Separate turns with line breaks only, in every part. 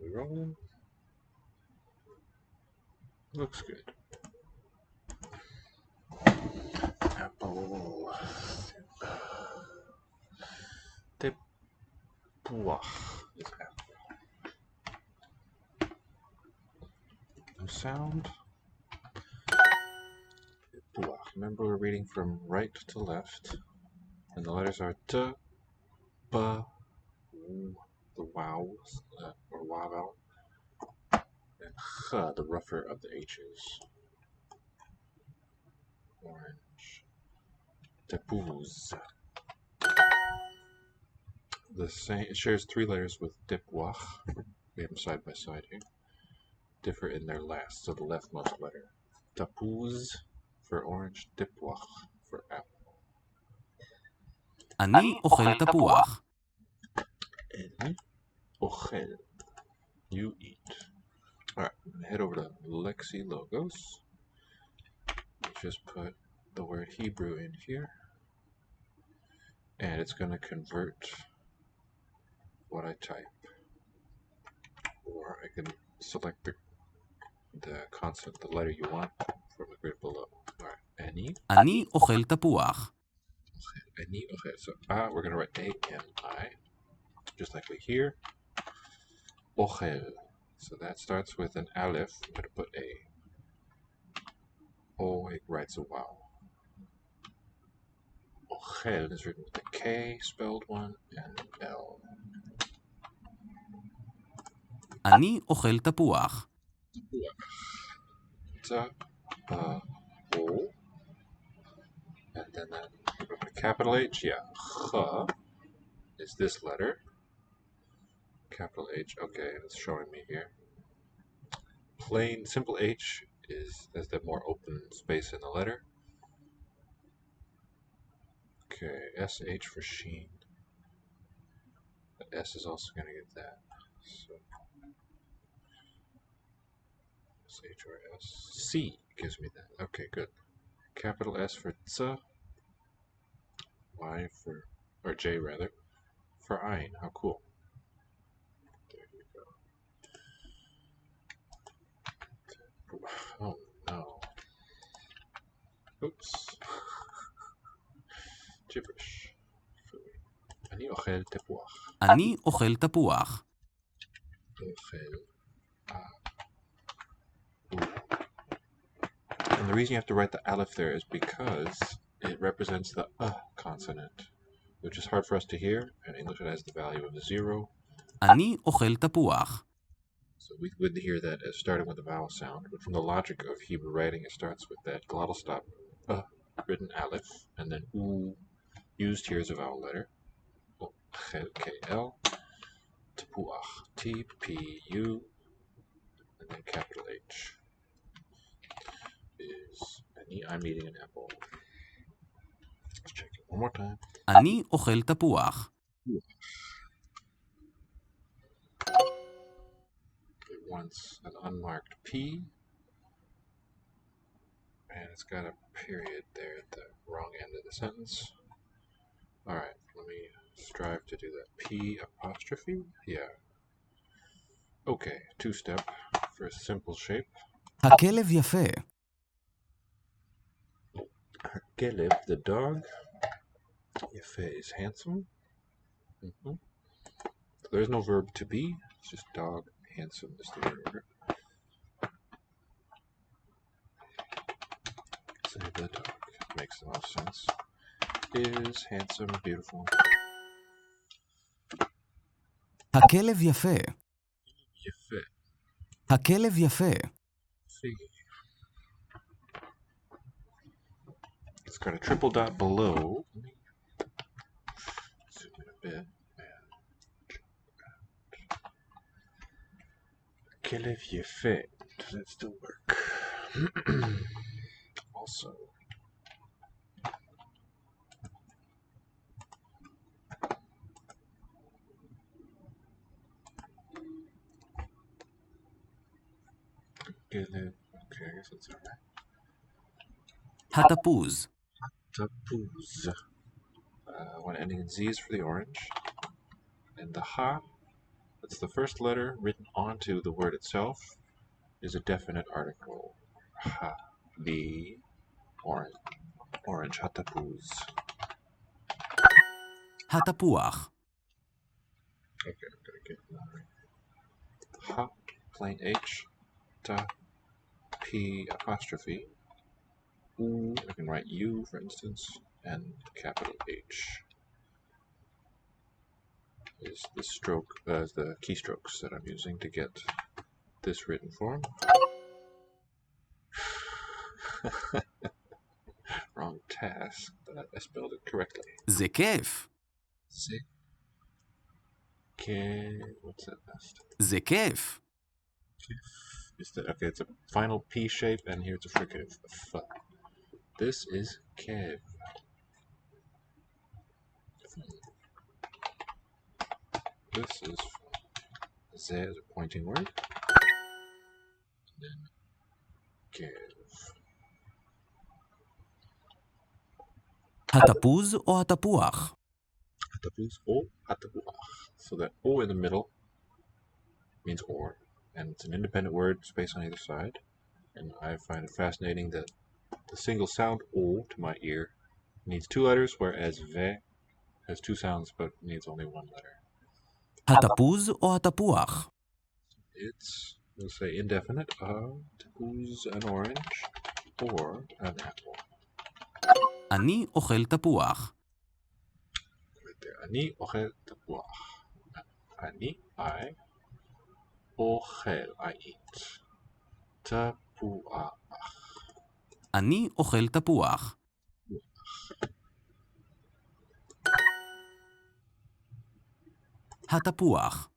We rolling? Looks good. Apple. Tepuach is apple. No sound. Tepuach. Remember, we're reading from right to left, and the letters are t, b, w, the vowels, or wa vowel, and ch, the rougher of the H's. Orange. Tepuz. The same. It shares three letters with tepuach. We have them side by side here. Differ in their last, so the leftmost letter. Tapuz for orange, tepuach for apple.
אני אוכל תפוח.
And ochel. You eat. Alright, head over to Lexi Logos. Just put the word Hebrew in here. And it's going to convert what I type. Or I can select the consonant, the letter you want from the grid below. Alright,
אני אוכל תפוח.
Ani, okay, so we're going to write A-N-I, just like we hear. Ochel. So that starts with an aleph. I'm going to put a. O, it writes a vowel. Ochel is written with a K, spelled one, and an L.
אני אוכל תפוח.
O. And then capital H, yeah. Ch is this letter. Capital H, okay, it's showing me here. Plain, simple H is the more open space in the letter. Okay, SH for sheen. The S is also going to get that. So, SH or S. C gives me that. Okay, good. Capital S for tsa. Y for, or J rather, for ein. How cool. There you go. Oh no. Oops. Gibberish. אני אוכל תפוח.
אני אוכל תפוח.
אוכל. And the reason you have to write the aleph there is because it represents the consonant, which is hard for us to hear. In English, it has the value of 0.
אני אוכל תפוח.
So we wouldn't hear that as starting with a vowel sound, but from the logic of Hebrew writing, it starts with that glottal stop, written aleph, and then u, used here as a vowel letter. K-L, tepuach, T-P-U, and then capital H is, I'm eating an apple. Let's check it one more time.
אני אוכל תפוח.
It wants an unmarked P, and it's got a period there at the wrong end of the sentence. Alright, let me strive to do that. P apostrophe? Yeah. Okay, two-step for a simple shape.
הכלב יפה.
Keleb, the dog. Yefe is handsome. So there's no verb to be. It's just dog. Handsome is the word. Say the dog. Makes the most sense. Is handsome, beautiful.
הכלב יפה.
Yefe.
הכלב יפה.
It's got a triple dot below. Let me zoom in a bit. Kelev Yefe. Does that still work? Also. Kelev. Okay, I guess that's alright.
התפוז.
Tapuz. One ending in Z is for the orange. And the ha, It's the first letter written onto the word itself is a definite article. Ha, the orange hatapuz.
התפוח.
Okay, I'm gonna get ha, plain H, ta, P apostrophe. U, I can write U for instance, and capital H is the stroke, the keystrokes that I'm using to get this written form. Wrong task, but I spelled it correctly.
זה כיף.
What's that last?
זה כיף.
Okay, it's a final P shape, and here it's a fricative. F. This is kev. This is ze is a pointing word. And then kev.
התפוז או התפוח?
Hatapuz o hatapuach. So that o in the middle means or, and it's an independent word, space on either side. And I find it fascinating that the single sound o to my ear needs two letters, whereas ve has two sounds but needs only one letter.
התפוז או התפוח?
It's, we'll say indefinite, tapuz an orange or an apple.
אני אוכל תפוח.
Right there. Ani ochel tapuach. Ani, I. Ochel, I eat. Tapuach.
אני אוכל תפוח. התפוח.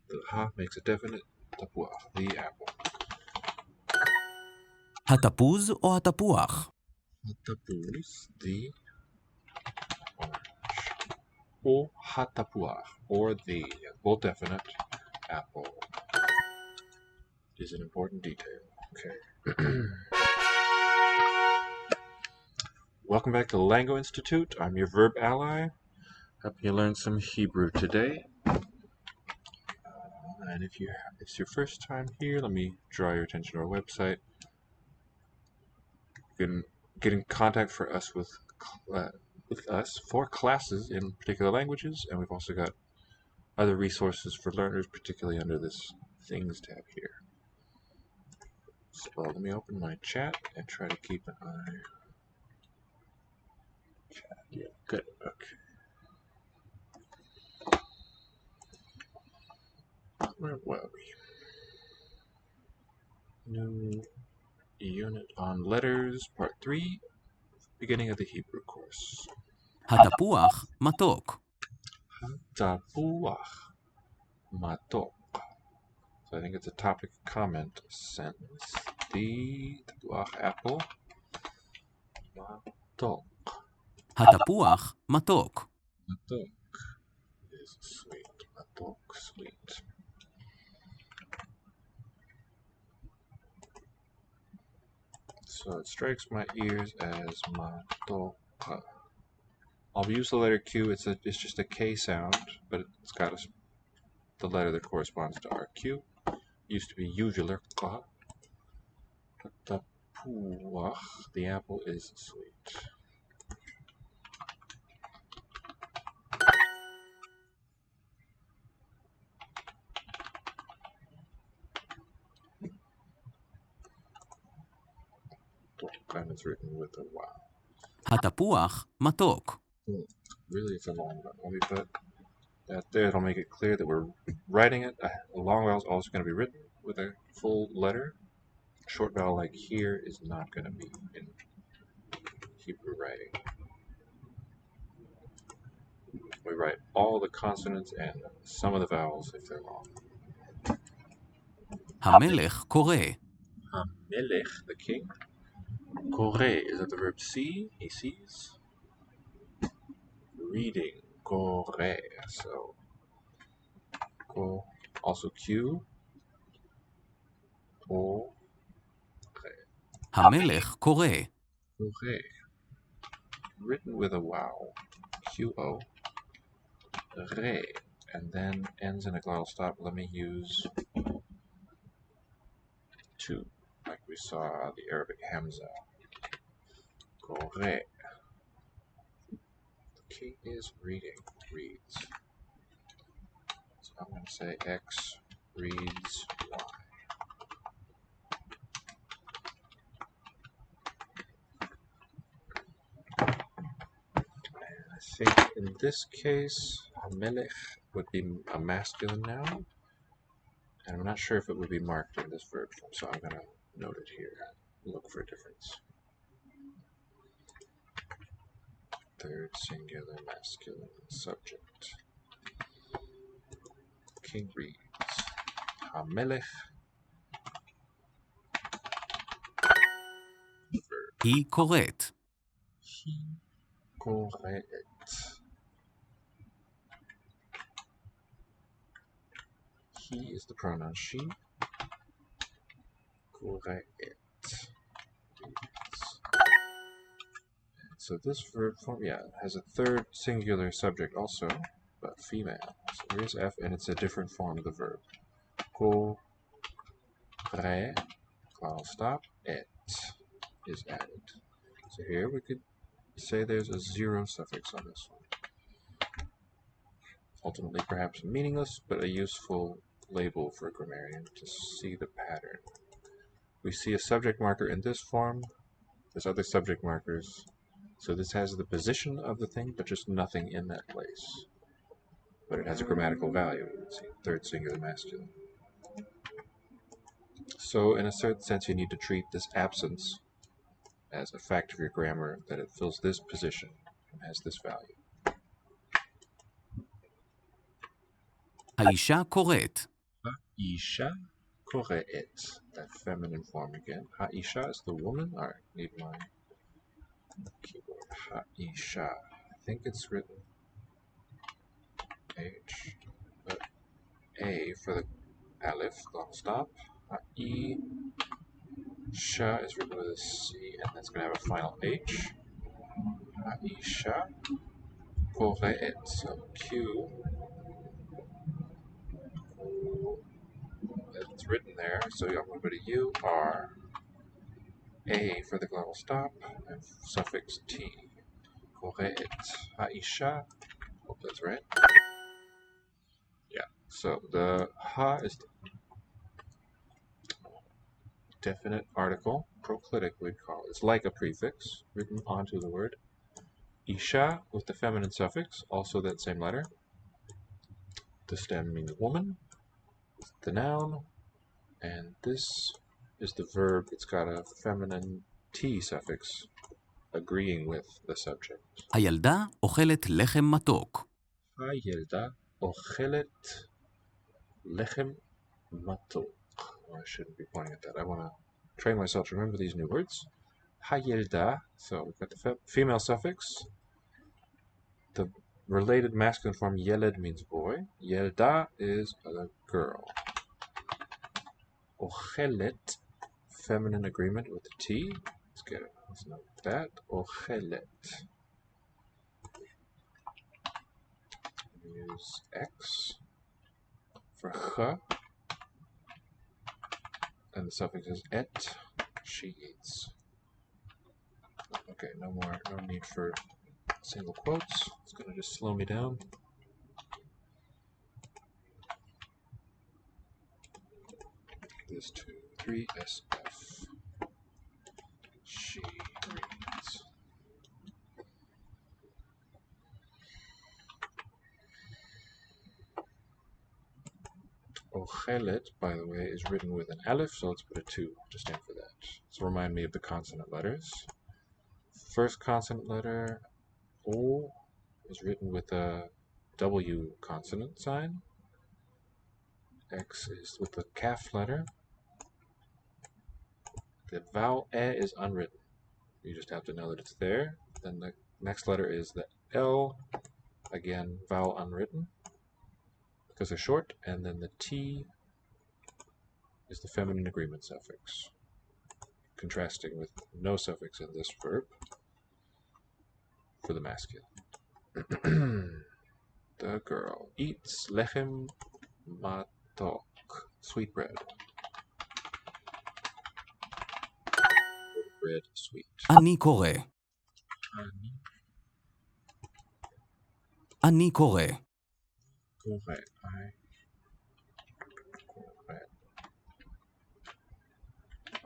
The ha makes it definite. Tapuach, the apple.
התפוז או התפוח?
Tapuz, the orange. O hatapuach, or the, both definite, apple. Is an important detail. Okay. Welcome back to the Lango Institute. I'm your VerbAlly. Hope you learned some Hebrew today. And if it's your first time here, let me draw your attention to our website. You can get in contact for us with us for classes in particular languages, and we've also got other resources for learners, particularly under this Things tab here. So let me open my chat and try to keep an eye. Chat, yeah, good, okay. Where were we? New unit on letters, part 3, beginning of the Hebrew course.
התפוח מתוק.
Tapuach matok. So I think it's a topic comment sentence. The tapuach apple matok.
התפוח מתוק.
Matok is sweet. Matok, sweet. So it strikes my ears as matok. I'll use the letter Q. It's just a K sound, but it's got the letter that corresponds to our Q. Used to be uvular. Tapuach, the apple is sweet. And it's written with a wow.
התפוח מתוק.
Really, it's a long vowel, but that there it'll make it clear that we're writing it. A long vowel is also going to be written with a full letter. A short vowel like here is not going to be in Hebrew writing. We write all the consonants and some of the vowels if they're long.
המלך קורא.
Melech, the king. Kore, is that the verb see? He sees. Reading, kore. So, ko, also Q. Kore.
המלך קורא.
Kore. Written with a vowel. Q-O. Re. and then ends in a glottal stop. Let me use two, like we saw the Arabic hamza. Kore. The key is reading, reads. So I'm going to say X reads Y. I think in this case, Hamelech would be a masculine noun, and I'm not sure if it would be marked in this verb form, so I'm going to note it here and look for a difference. Third singular masculine subject. King reads. Hamelech.
היא קוראת.
He קוראת. He is the pronoun she. קוראת. So this verb form, yeah, has a third singular subject also, but female. So here's F, and it's a different form of the verb. Kore, glottal stop, et is added. So here we could say there's a zero suffix on this one. Ultimately perhaps meaningless, but a useful label for a grammarian to see the pattern. We see a subject marker in this form. There's other subject markers. So this has the position of the thing, but just nothing in that place. But it has a grammatical value. Let's see, third singular masculine. So in a certain sense, you need to treat this absence as a fact of your grammar, that it fills this position and has this value.
האישה קוראת.
Ha'isha kore'et. That feminine form again. Ha'isha is the woman. Alright, need my keyboard. Ha'isha. I think it's written H, but A for the aleph, long stop. Ha'isha is written with a C, and that's going to have a final H. Ha'isha kore'et. So Q, it's written there, so I'm going to put a U, R, A for the glottal stop, and suffix T. Kore'et. Ha'isha. Hope that's right. Yeah. So the ha is the definite article, proclitic we'd call it. It's like a prefix written onto the word. Isha with the feminine suffix, also that same letter. The stem means woman. The noun. And this is the verb. It's got a feminine T suffix agreeing with the subject.
הילדה אוכלת לחם מתוק.
הילדה אוכלת לחם מתוק. I shouldn't be pointing at that. I want to train myself to remember these new words. Hayelda, so we've got the female suffix. The related masculine form yeled means boy. Yelda is a girl. Ochelet, feminine agreement with the T. Let's get it. Let's note that. Ochelet. Use X for ch. And the suffix is et. She eats. Okay, no need for single quotes. It's going to just slow me down. This 2, 3, SF. She reads. Ochelet, by the way, is written with an aleph, so let's put a 2 to stand for that. So remind me of the consonant letters. First consonant letter, O, is written with a W consonant sign. X is with the kaf letter. The vowel E is unwritten. You just have to know that it's there. Then the next letter is the L, again, vowel unwritten, because they're short, and then the T is the feminine agreement suffix, contrasting with no suffix in this verb for the masculine. The girl eats lechem matok, sweet bread. Bread, sweet.
אני קורא. אני קורא.
קורא. קורא.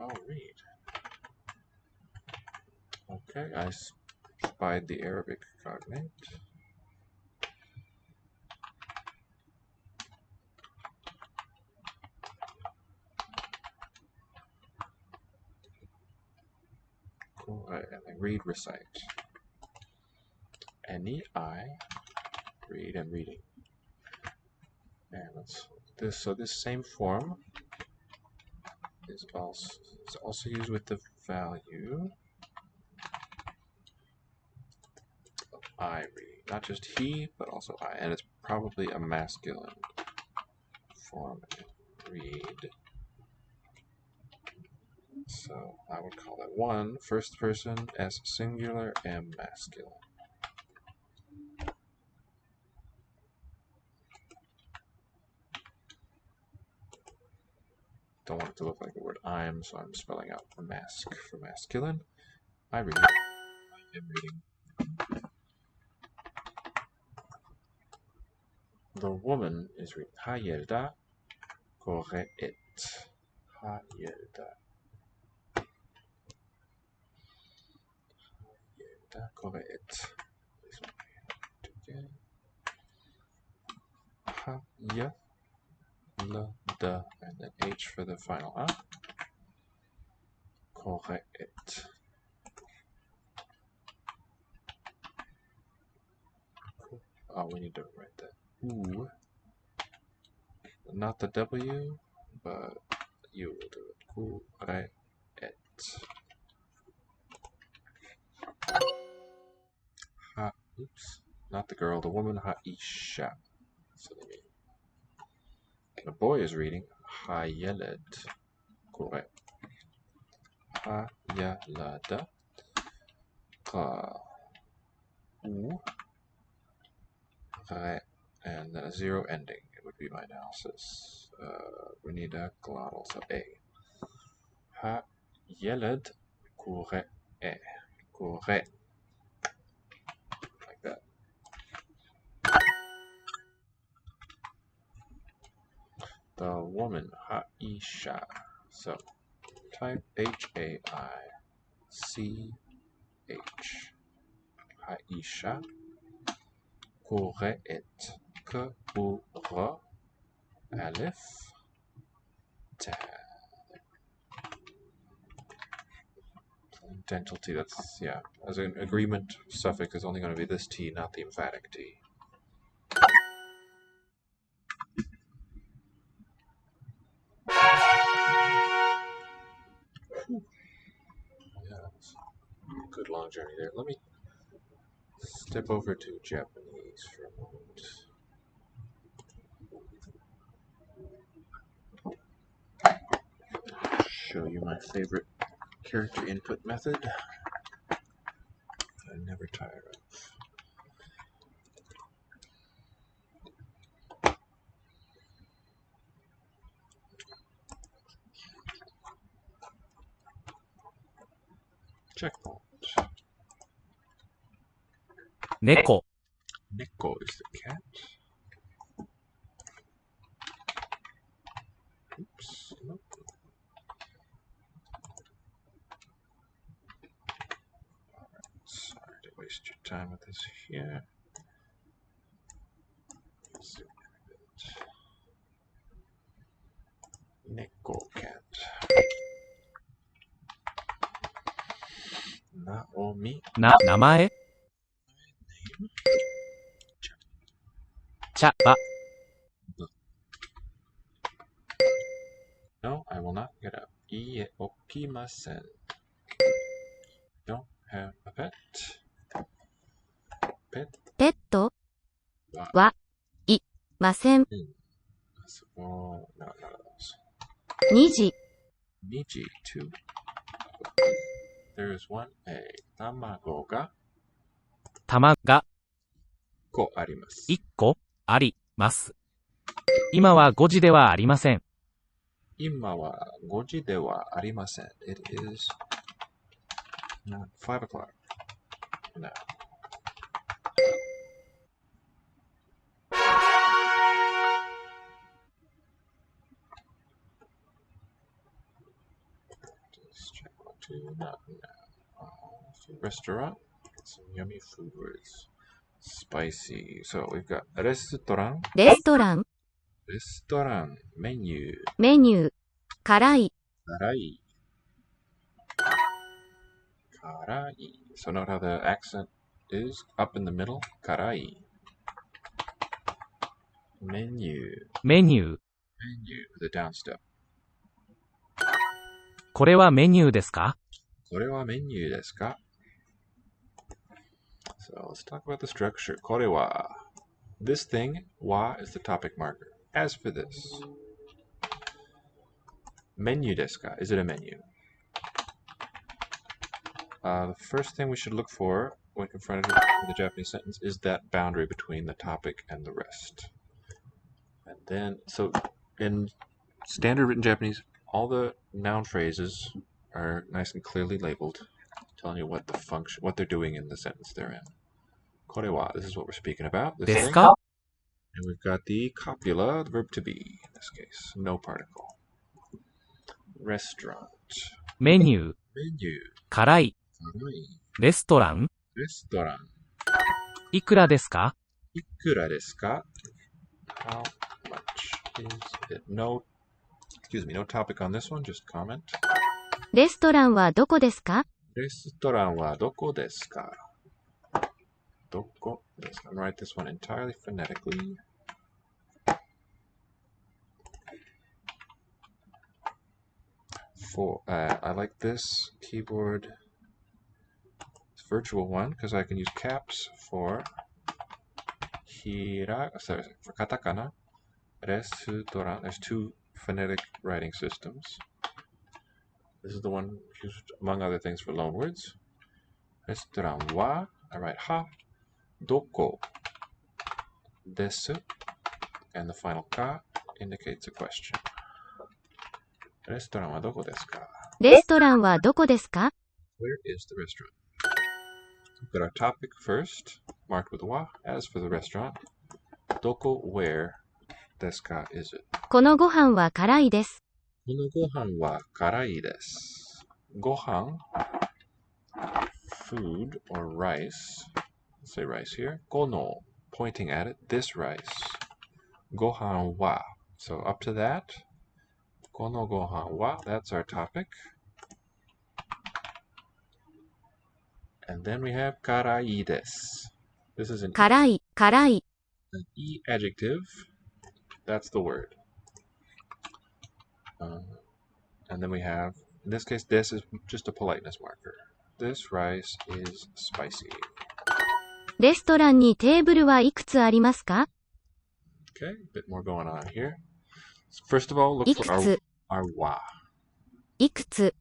Oh, read. Okay, I spied the Arabic cognate. And then read, recite. Any, I, read, and reading. And this same form is also used with the value of I read. Not just he, but also I. And it's probably a masculine form. Read. So I would call it 1, first person, S singular, M masculine. Don't want it to look like the word I'm, so I'm spelling out the mask for masculine. I read. I am reading. The woman is reading. Hayelda kore'et. Hayelda. Hayelda kore'et. This one we have to get. Hayelda, and then H for the final A. Kore'et. Oh, we need to write that. Ooh. Not the W, but you will do it. Kore'et. Oops. Not the girl, the woman, ha'isha. So the boy is reading hayeled. Correct. Hayelada. And then a 0 ending. It would be my analysis. We need a glottal, so A. Hayeled. Correct. Correct. Like that. The woman, ha'isha. So type H-A-I-C-H. Ha'isha. קוראת. קורא. Aleph. Ta. Dental T, that's, yeah. As an agreement suffix is only going to be this T, not the emphatic T. Yeah, that's a good long journey there. Let me step over to Japanese for a moment. Show you my favorite character input method that I never tire of. Checkpoint.
猫、
Neko is the cat. Oops. Nope. Sorry to waste your time with this here. Neko cat. Naomi.
名前、茶葉、
No, I will not get up. Iie okimasen. Don't have a pet. Pet.
ペットはいません。
Oh, no, none of those.
2時
Niji, 2. There is one A. Tamago ga
玉が、
5. 個あります。
1個あります。今は5時ではありません。
今は5時ではありません。It is not 5 o'clock now. Let's check 1, 2, not now. Restaurant. Some yummy food words. Spicy. So we've got レストラン。
レストラン、
レストラン。メニュー。
メニュー、辛い、
辛い。辛い。So note how the accent is up in the middle. 辛い。メニュー。
メニュー。
メニュー。The down step.
これはメニューですか？
これはメニューですか？ So let's talk about the structure. これは This thing, は is the topic marker. As for this, メニューですか? Is it a menu? The first thing we should look for when confronted with a Japanese sentence is that boundary between the topic and the rest. And then, so in standard written Japanese, all the noun phrases are nice and clearly labeled, telling you what the function, what they're doing in the sentence they're in. これは this is what we're speaking about. This
です
thing.
か？
And we've got the copula, the verb to be in this case, no particle. Restaurant.
メニュー。
Menu.
辛い。
辛い。
レストラン。
レストラン。
いくらですか？
いくらですか? How much is it? No, excuse me, no topic on this one, just comment.
レストランはどこですか？
レストランはどこですか? どこですか? I'm gonna write this one entirely phonetically. I like this keyboard, this virtual one, because I can use caps for for katakana, restaurant. There's two phonetic writing systems. This is the one used among other things for loanwords. Restaurant wa, I write ha, doko desu, and the final ka indicates a question. Restaurant wa doko desu ka?
レストランはどこですか？
Where is the restaurant? We've got our topic first, marked with wa. As for the restaurant, doko where desu ka is it?
このご飯は辛いです。
このご飯は辛いです。ご飯 food or rice. Let's say rice here. この pointing at it. This rice. ご飯は so up to that. このご飯は that's our topic. And then we have 辛いです. This is an
辛い、辛い、
E adjective. That's the word. And then we have, in this case, this is just a politeness marker. This rice is spicy.
レストランにテーブルはいくつありますか？
Okay, a bit more going on here. So first of all, look
い
for
くつ、
our wa.
いくつ、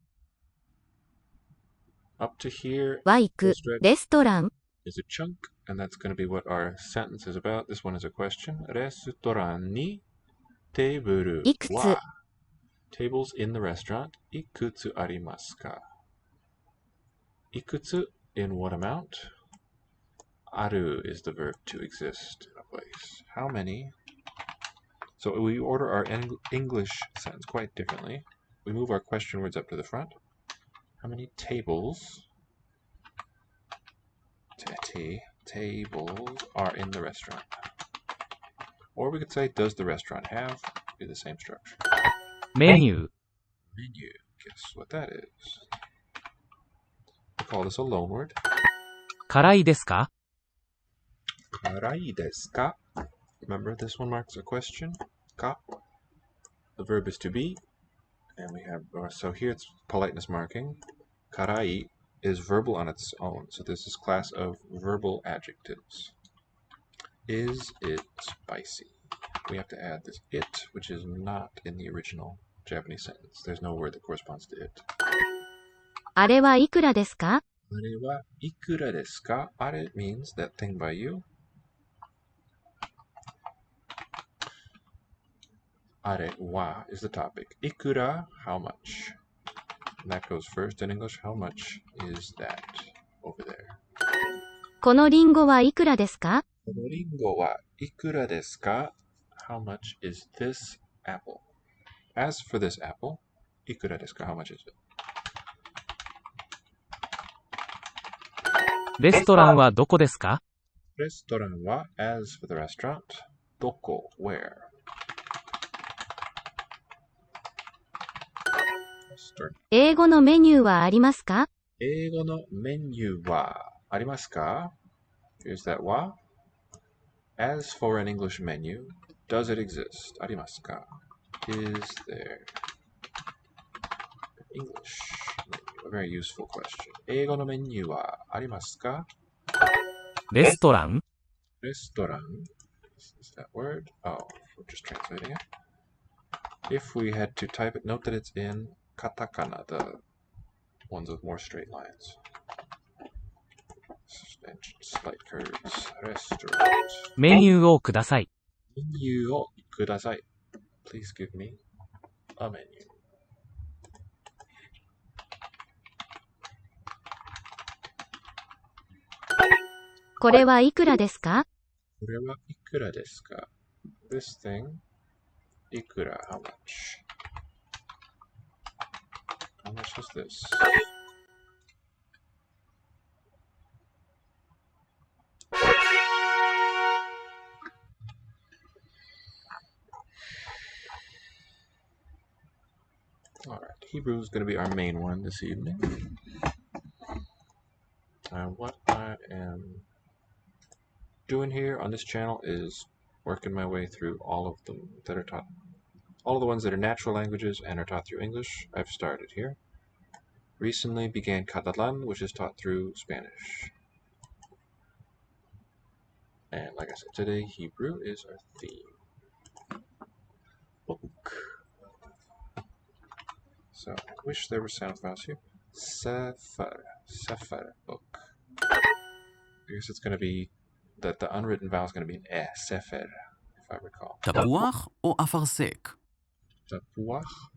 Up to here
は行く、レストラン、
is a chunk, and that's going to be what our sentence is about. This one is a question. レストランにテーブル
いくつ、
は tables in the restaurant. いくつありますか? いくつ in what amount? ある is the verb to exist in a place. How many? So we order our English sentence quite differently. We move our question words up to the front. How many tables tables are in the restaurant? Or we could say, does the restaurant have? Be the same structure.
メニュー。
Menu. Guess what that is? We call this a loan word.
辛いですか？
Karai desu ka? Remember, this one marks a question. Ka. The verb is to be. And we have, so here it's politeness marking. Karai is verbal on its own. So this is class of verbal adjectives. Is it spicy? We have to add this it, which is not in the original Japanese sentence. There's no word that corresponds to it.
あれはいくらですか？
Are wa ikura desu ka? Are means that thing by you. are wa is the topic. Ikura, how much? And that goes first in English. How much is that over there?
このリンゴはいくらですか?
このリンゴはいくらですか? How much is this apple? As for this apple, いくらですか? How much is it?
レストランはどこですか?
レストランは as for the restaurant, どこ where? Start.
英語のメニューはありますか?
英語のメニューはありますか? Here's that wa. As for an English menu, does it exist? ありますか? Is there an English menu? A very useful question. 英語のメニューはありますか?
レストラン
Restaurant. Is that word? Oh, we're just translating it. If we had to type it, note that it's in katakana, the ones with more straight lines. And slight curves. Restaurant.
メニューをください。
メニューをください. Please give me a menu.
これはいくらですか?
これはいくらですか? This thing, いくら how much? How much is this? Alright, Hebrew is going to be our main one this evening. What I am doing here on this channel is working my way through all of them that are taught, all of the ones that are natural languages and are taught through English. I've started here. Recently began Catalan, which is taught through Spanish. And like I said, today Hebrew is our theme. Book. So I wish there were sound files here. Sefer, Sefer, book. I guess it's going to be that the unwritten vowel is going to be an eh, Sefer, if I recall.
תפוח או אפרסק?
Tapuach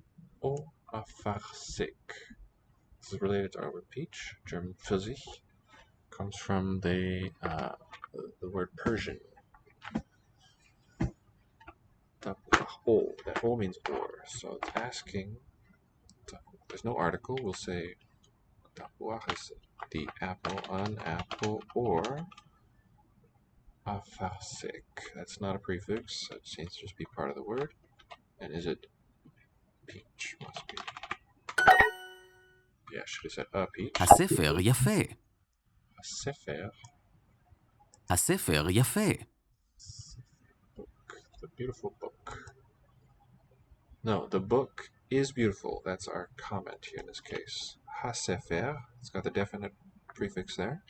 o afarsik. This is related to our word peach. German Pfirsich comes from the word Persian. Tapuach o. That o means or. So it's asking. There's no article. We'll say tapuach is the apple, an apple, or afarsik. That's not a prefix. It seems to just be part of the word. And is it peach? Must be. Yeah, should have said a peach.
הספר יפה.
A sefer.
הספר יפה.
Book. The beautiful book. No, the book is beautiful. That's our comment here in this case. Ha-sefer. It's got the definite prefix there.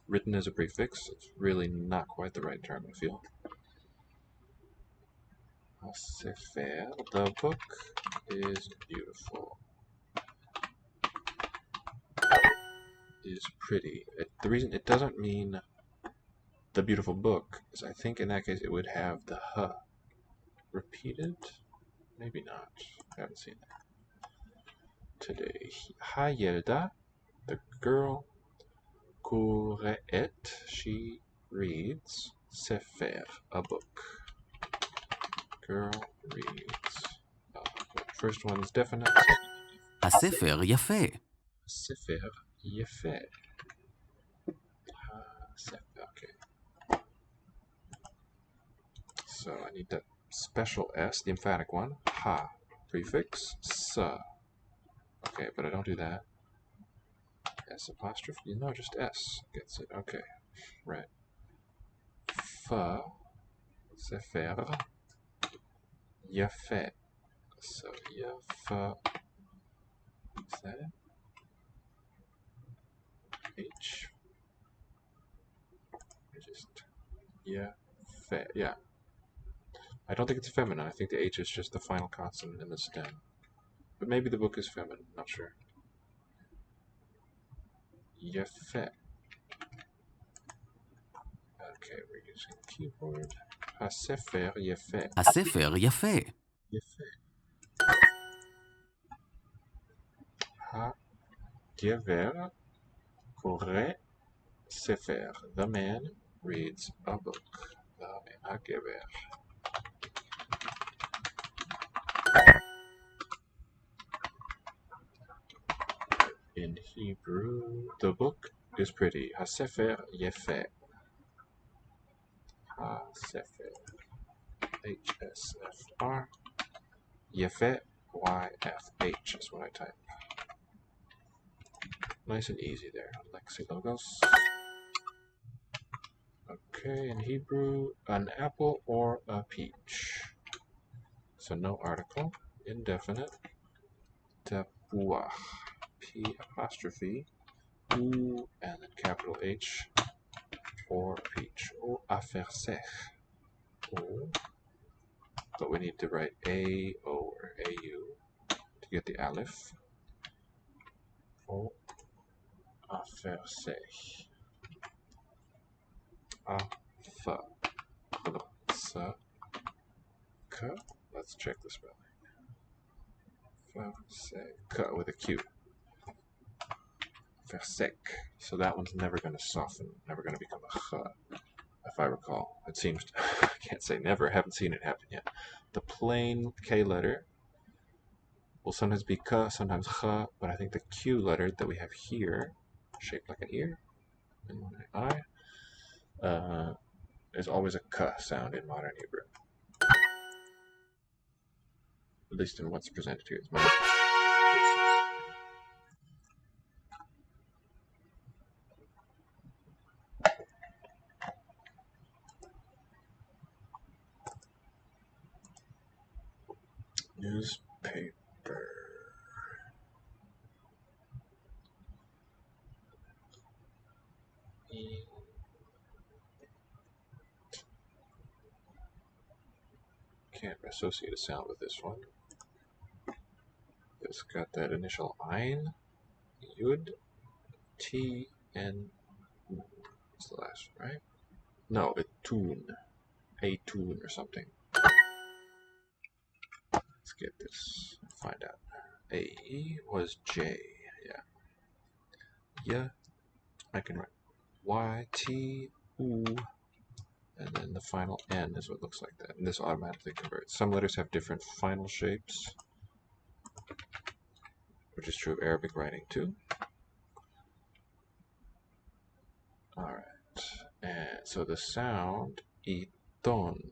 Written as a prefix. It's really not quite the right term, I feel. Ha-sefer. The book is beautiful. Is pretty. The reason it doesn't mean the beautiful book is I think in that case it would have the h repeated. Maybe not. I haven't seen that today. Hayelda, the girl. Kureet, she reads. Sefer, a book. Girl reads a book. First one is definite.
הספר יפה.
Sefer yefe. Okay. So I need that special S, the emphatic one. Ha, prefix. Sa. Okay, but I don't do that. S apostrophe? No, just S gets it. Okay, right. Fa. Sefer. Yafe. So, yafa. Is that it? H. Just. Yafe. Yeah. I don't think it's feminine. I think the H is just the final consonant in the stem. But maybe the book is feminine. Not sure. Yafe. Okay, we're using keyboard. הספר יפה.
הספר יפה.
יפה. הגבר קורא ספר. The man reads a book. הגבר. In Hebrew, the book is pretty. הספר יפה. הספר. HSFR. יפה. YFH is what I type. Nice and easy there. Lexi logos. Okay, in Hebrew, an apple or a peach. So no article. Indefinite. Tapuach. P apostrophe. U and then capital H or peach. O afersech. O. But we need to write A-O or A-U to get the aleph. O afersech. Afa. Let's check the spelling. Versek with a Q. Versek. So that one's never going to soften, never going to become a ch, if I recall. It seems, I can't say never, haven't seen it happen yet. The plain K letter will sometimes be k, sometimes ch, but I think the Q letter that we have here, shaped like an ear, and an eye, is always a k sound in modern Hebrew. At least in what's presented here. Newspaper. Can't associate a sound with this one. It's got that initial ein, yud, t, and what's the last one, right? No, a tune or something. Let's get this, find out. A was J, yeah. Yeah, I can write Y, T, U, and then the final N is what looks like that. And this automatically converts. Some letters have different final shapes, which is true of Arabic writing too. Alright, and so the sound, iton.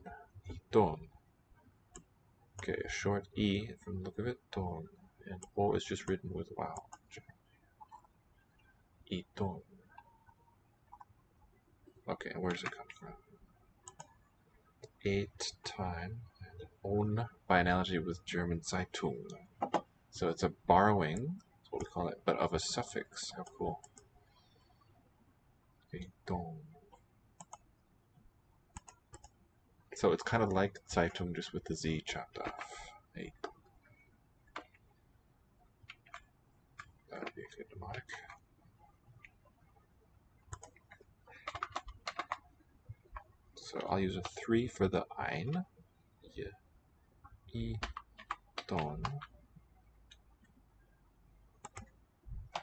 Okay, a short E from the look of it, ton. And O is just written with wow. Iton. Okay, and where does it come from? 8 time, and on by analogy with German Zeitung. So it's a borrowing, that's what we call it, but of a suffix. How cool. Iton. So it's kind of like Zeitung, just with the Z chopped off. That would be a good mnemonic. So I'll use a 3 for the ein. Iton.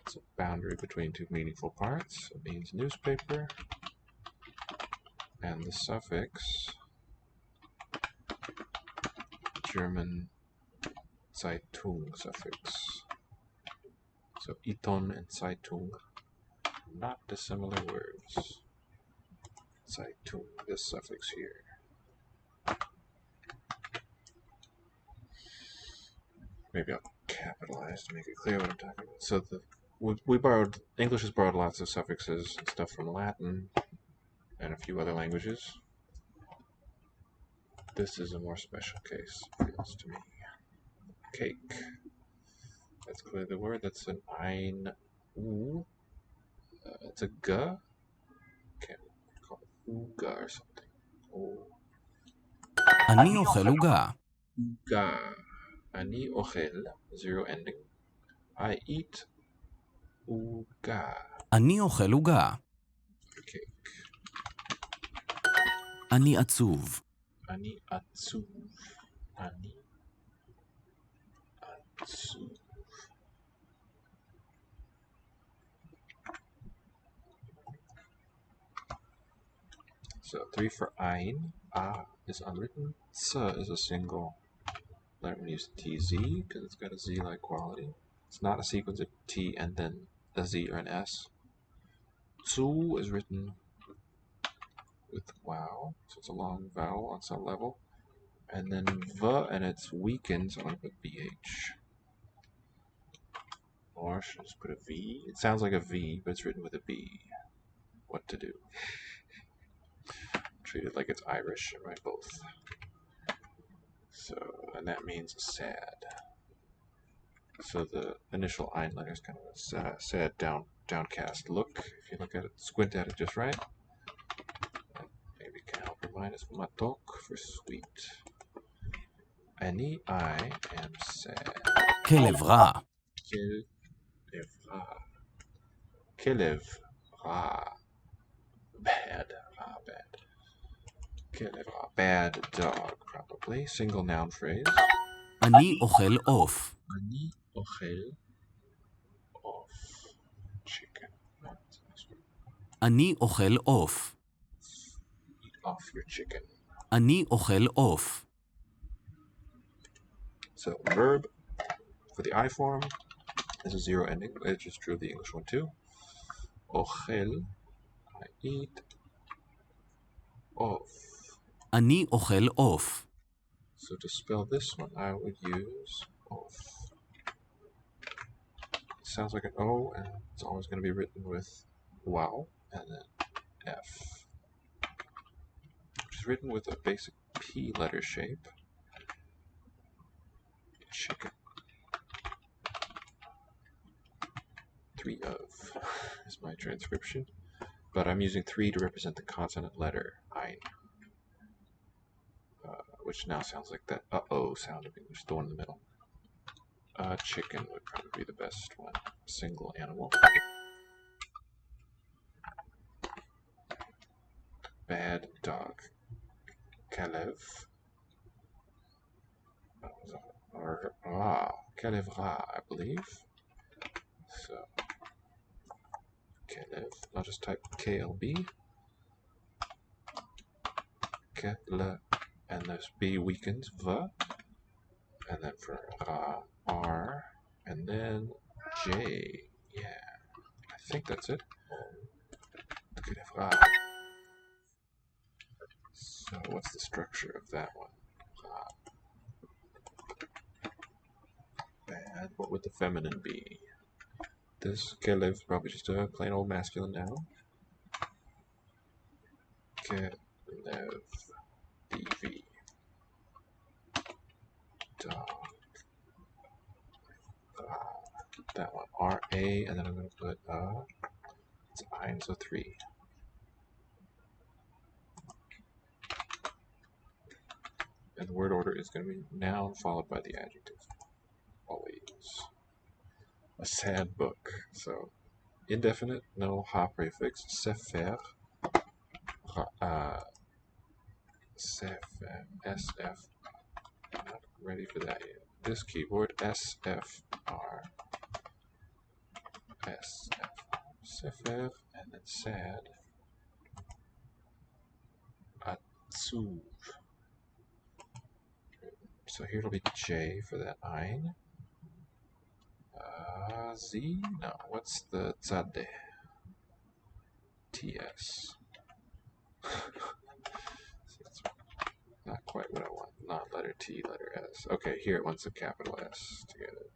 It's a boundary between two meaningful parts. It means newspaper. And the suffix, German Zeitung suffix. So Iton and Zeitung, not dissimilar words. Zeitung, this suffix here. Maybe I'll capitalize to make it clear what I'm talking about. So English has borrowed lots of suffixes and stuff from Latin and a few other languages. This is a more special case, it feels to me. Cake. That's clearly the word. That's an ein, u. It's a g. Can't call it uga or something. Oh.
אני אוכל עוגה.
Uga. Ani ochel, 0 ending. I eat uga.
אני אוכל עוגה.
Cake.
אני עצוב.
Ani atsuv. Ani atsuv. So 3 for ein. A is unwritten. S is a single letter. I'm going to use TZ because it's got a Z-like quality. It's not a sequence of T and then a Z or an S. Zu is written with wow, so it's a long vowel on some level. And then V, and it's weakened, so I'm going to put BH. Or should I just put a V? It sounds like a V, but it's written with a B. What to do? Treat it like it's Irish and write both. So, and that means sad. So the initial ein letter is kind of a sad, downcast look. If you look at it, squint at it just right. Maybe can help remind us matok for sweet. Ani, I am sad.
כלב רע.
Kelev ra. Bad. Bad. Kelev ra. Bad dog, probably. Single noun phrase.
אני אוכל עוף.
Ani ochel off. Chicken.
אני אוכל עוף.
Eat off your chicken.
אני אוכל עוף.
So, verb for the I form is a zero ending, which is true of the English one too. Ochel, I eat. Off.
אני אוכל עוף.
So to spell this one, I would use off. It sounds like an O, and it's always going to be written with wow and then F, which is written with a basic P letter shape. Chicken. 3 of is my transcription, but I'm using 3 to represent the consonant letter ein, which now sounds like that uh-oh sound of English, the one in the middle. Chicken would probably be the best one. Single animal. Bad dog. Kalev. Or Kalev Ra, I believe. So, Kalev. I'll just type KLB. Kele. And there's B weakens, V. And then for Ra, R. And then J. Yeah. I think that's it. Kalev Ra. So, what's the structure of that one? Bad. What would the feminine be? This Kelev is probably just a plain old masculine noun. Kelev. DV. Dog. That one. RA, and then I'm going to put it's ein, so 3. And the word order is going to be noun followed by the adjective. Always. A sad book. So, indefinite, no ha prefix. Sefer. Sefer. SF. I'm not ready for that yet. This keyboard. SFR. SFR. Sefer. And then sad. Atsuv. So here it'll be J for that ein. Z? No. What's the tzade? TS. That's not quite what I want. Not letter T, letter S. Okay, here it wants a capital S to get it.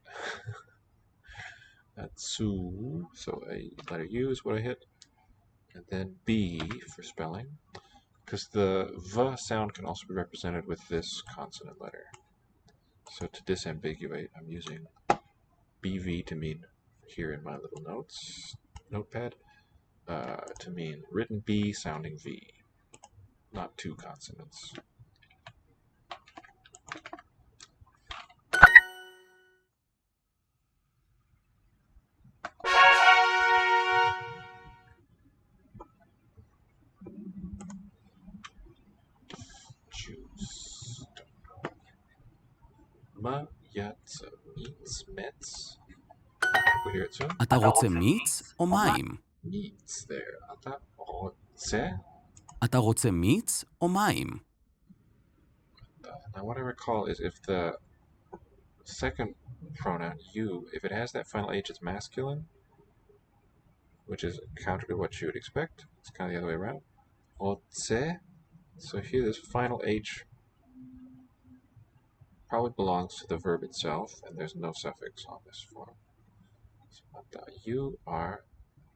That's Su. So a letter U is what I hit. And then B for spelling. Because the V sound can also be represented with this consonant letter. So to disambiguate, I'm using BV to mean, here in my little notepad, to mean written B sounding V, not 2 consonants. Juice. Yats, meats, mets. We'll hear it soon.
אתה רוצה מיץ או מים?
Meats there. אתה רוצה.
אתה רוצה מיץ או מים?
Now what I recall is if the second pronoun, you, if it has that final H, it's masculine, which is counter to what you would expect. It's kind of the other way around. רוצה. So here this final H probably belongs to the verb itself, and there's no suffix on this form. So you are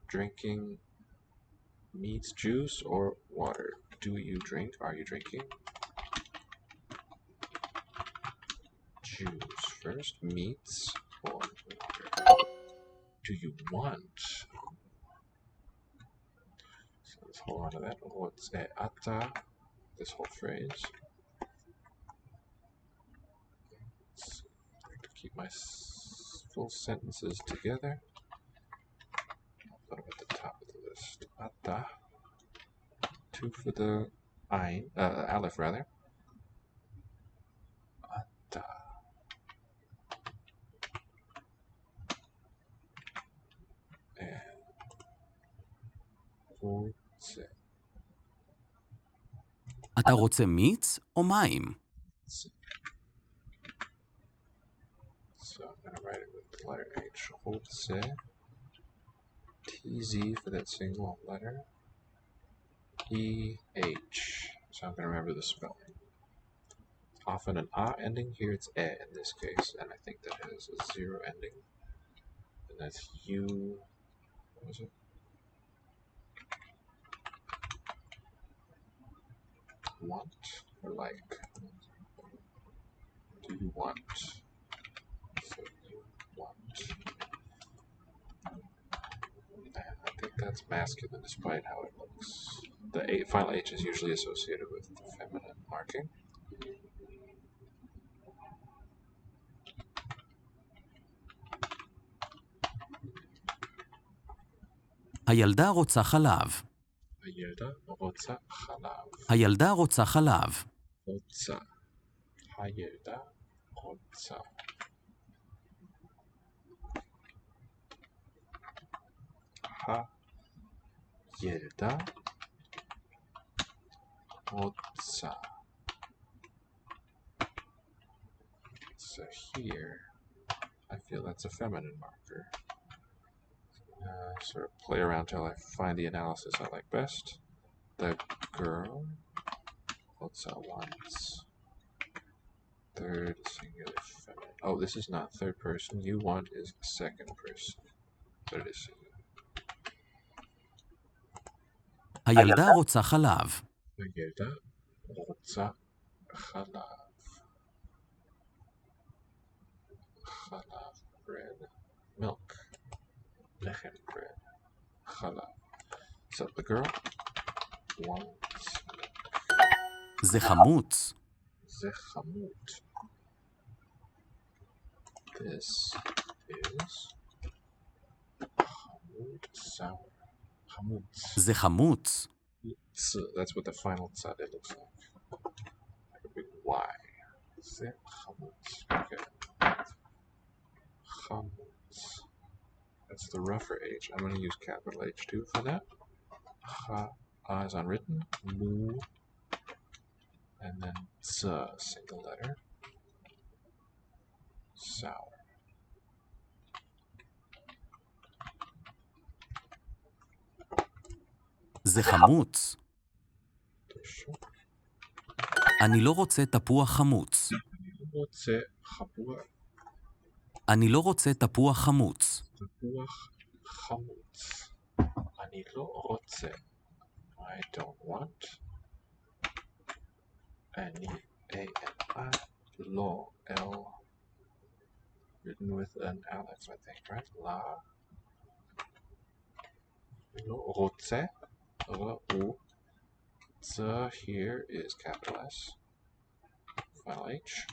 drinking meats, juice, or water. Do you drink? Are you drinking? Juice first, meats, or water. Do you want? So let's hold on to that. What's ata? This whole phrase. To keep my full sentences together. I'll put them at the top of the list. Ata. 2 for the aleph rather. Ata. And רוצה.
אתה רוצה מיץ או מים?
So I'm going to write it with the letter H. רוצה. TZ for that single letter. EH. So I'm going to remember the spelling. Often an A ending. Here it's E in this case. And I think that has a 0 ending. And that's you. What was it? Want or like? Do you want? So you want. And I think that's masculine despite how it looks. The final H is usually associated with the feminine marking.
הילדה רוצה חלב.
הילדה רוצה חלב.
הילדה רוצה חלב.
רוצה. הילדה רוצה. הילדה רוצה. So here, I feel that's a feminine marker. Sort of play around till I find the analysis I like best. The girl wants. Third singular feminine. Oh, this is not third person. You want is second person. But it is singular.
הילדה רוצה חלב.
הילדה רוצה חלב. חלב, bread. Milk. Lechem bread. Challah. So the girl wants milk.
זה חמוץ.
זה חמוד. This is חמוד sour. חמוץ.
זה חמוץ.
That's what the final tzad looks like. Like a big Y. זה חמוץ. Okay. חמוץ. That's the rougher H. I'm going to use capital H too for that. Ha is unwritten. Mu. And then z, single letter. Sour.
זה חמוץ. אני לא רוצה תפוח חמוץ.
רוצה חפוע.
אני לא רוצה תפוח חמוץ.
תפוח חמוץ. אני לא רוצה. I don't want. אני, A-N-I, לא, L, written with an aleph, I think, right? La. לא רוצה. ראו. The here is capital S. Final H.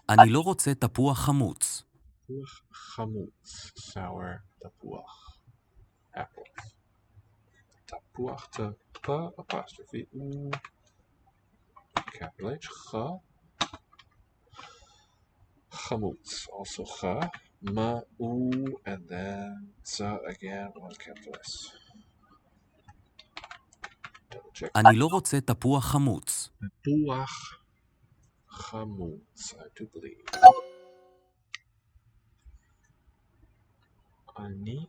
אני לא רוצה תפוח חמוץ.
תפוח חמוץ. Sour תפוח. Apples. תפוח apostrophe U. Capital H. Chamutz. Also cha. Ma, u, and then za again was capital S. Double check.
אני לא רוצה תפוח חמוץ.
Buach Chamutz, I do believe. Ani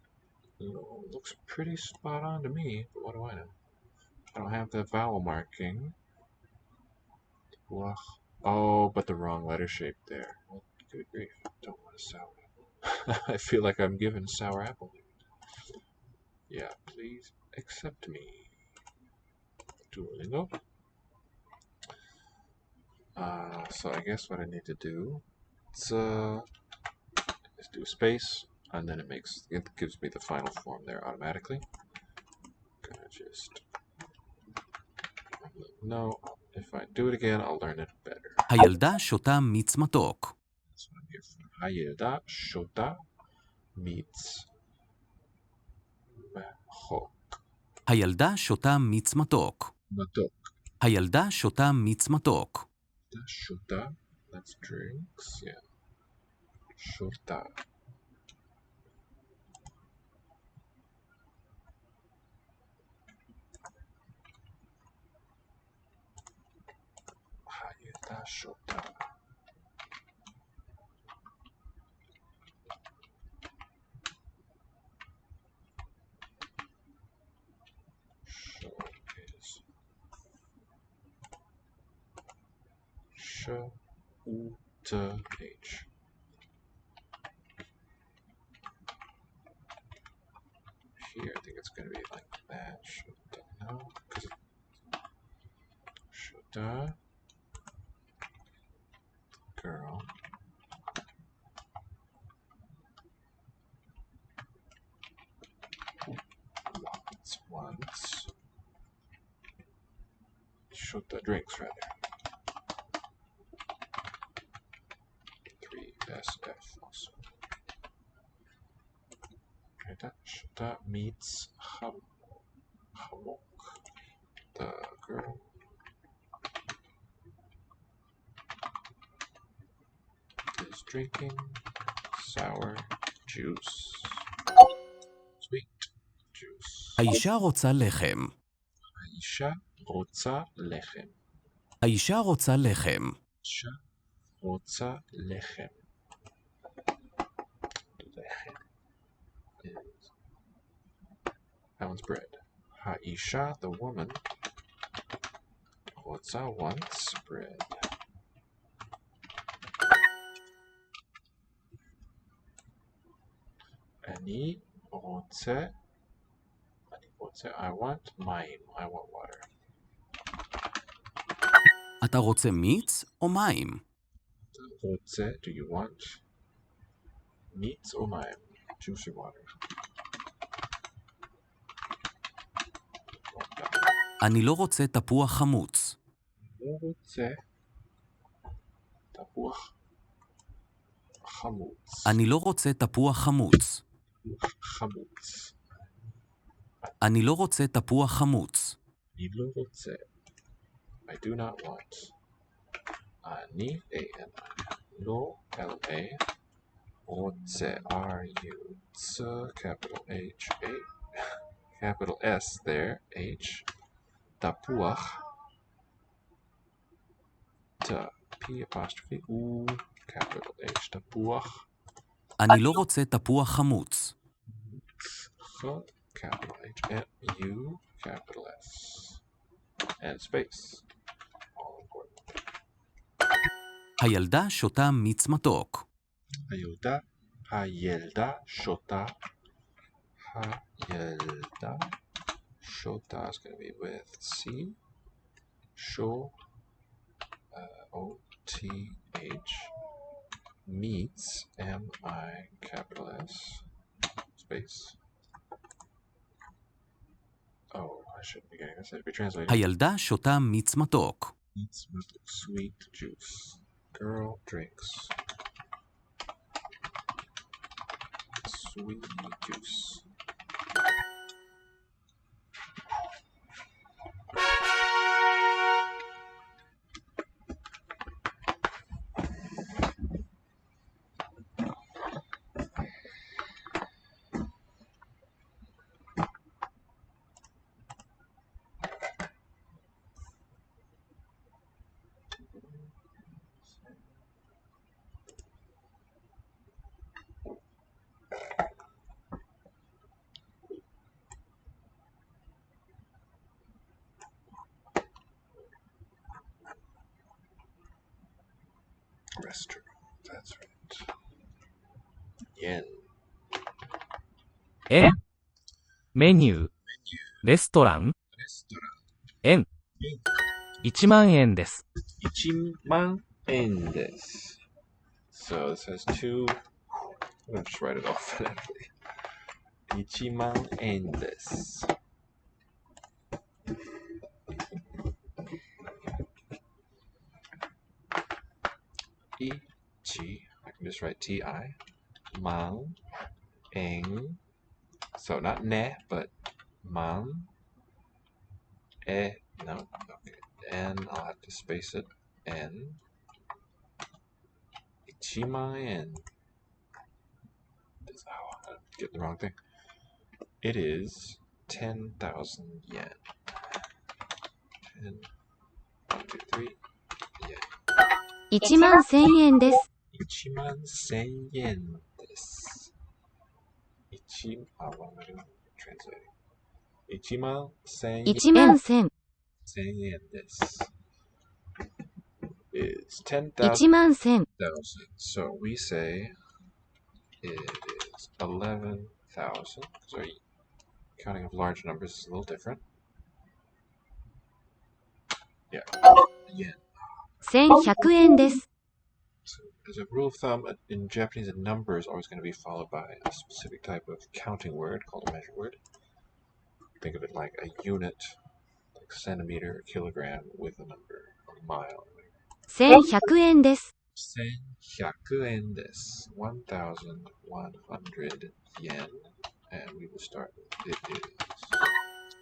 looks pretty spot on to me, but what do I know? I don't have the vowel marking. Buach. Oh, but the wrong letter shape there. Well, good grief. Don't want a sour apple. I feel like I'm given sour apple. Yeah, please accept me. Duolingo. So I guess what I need to do is do space, and then it gives me the final form there automatically. Gonna just no. If I do it again, I'll learn it better.
הילדה שותה מיץ מתוק.
That's what I'm here for. Hayelda shota meets machok.
הילדה שותה מיץ מתוק.
Matok.
הילדה שותה מיץ מתוק.
Shota. That's drinks. Yeah. Shota. Hayelda shota. Sh-u-t-h. Here, I think it's going to be like that. Shota. No, because Shota. Girl. Once. Shota drinks, rather. 3SF also. Okay, Shota meets Hamok. The girl is drinking sour juice. Sweet juice.
האישה רוצה לחם.
האישה רוצה לחם.
האישה רוצה לחם.
האישה רוצה לחם. לחם is that one's bread. האישה, the woman, רוצה wants bread. אני רוצה I want מים. I want water.
אתה רוצה מיץ או מים?
רוצה, do you want meats or מים? Juice or water?
אני לא רוצה תפוח חמוץ.
לא רוצה תפוח חמוץ.
אני לא רוצה תפוח חמוץ.
חמוץ.
אני לא רוצה תפוח חמוץ.
אני לא רוצה. I do not want. אני, A-N-I. לא, L-A. רוצה, R-U. Tz, capital H-A. Capital S there, H. תפוח. T, P apostrophe U, capital H. תפוח.
אני לא רוצה תפוח חמוץ.
Ch, capital H, and U, capital S. And space. All important.
הילדה שותה מיץ מתוק.
הילדה שותה. הילדה שותה is going to be with C. Sho, O-T-H. Meets, M-I, capital S. Space. Oh, I shouldn't be getting this. I should be translating.
הילדה שותה מיץ מתוק.
Meets sweet juice. Girl drinks sweet juice. Restaurant. That's right. Yen.
円。メニュー。レストラン。
Restaurant.
円。1万円です。
1万円です. So this has two. I'm going to just write it off phonetically. 1万円です. I can just write T-I. Man. Eng. So not ne, but man. No, okay. N, I'll have to space it. N. 1万円. I'm getting the wrong thing. It is 10,000 yen. 10, 1, 2, 3, yen.
1万1000円です。
1万1000円です。what am I doing? Translating. 1万1000
1万1000。
円です。Is 10,000.
1万1000。
So we say it is 11,000. Because our counting of large numbers is a little different. Yeah. Yen.
1100円です。
So, as a rule of thumb, in Japanese, a number is always going to be followed by a specific type of counting word called a measure word. Think of it like a unit, like centimeter or kilogram with a number, or mile.
1100円です。
1100円です。1,100 yen. And we will start. It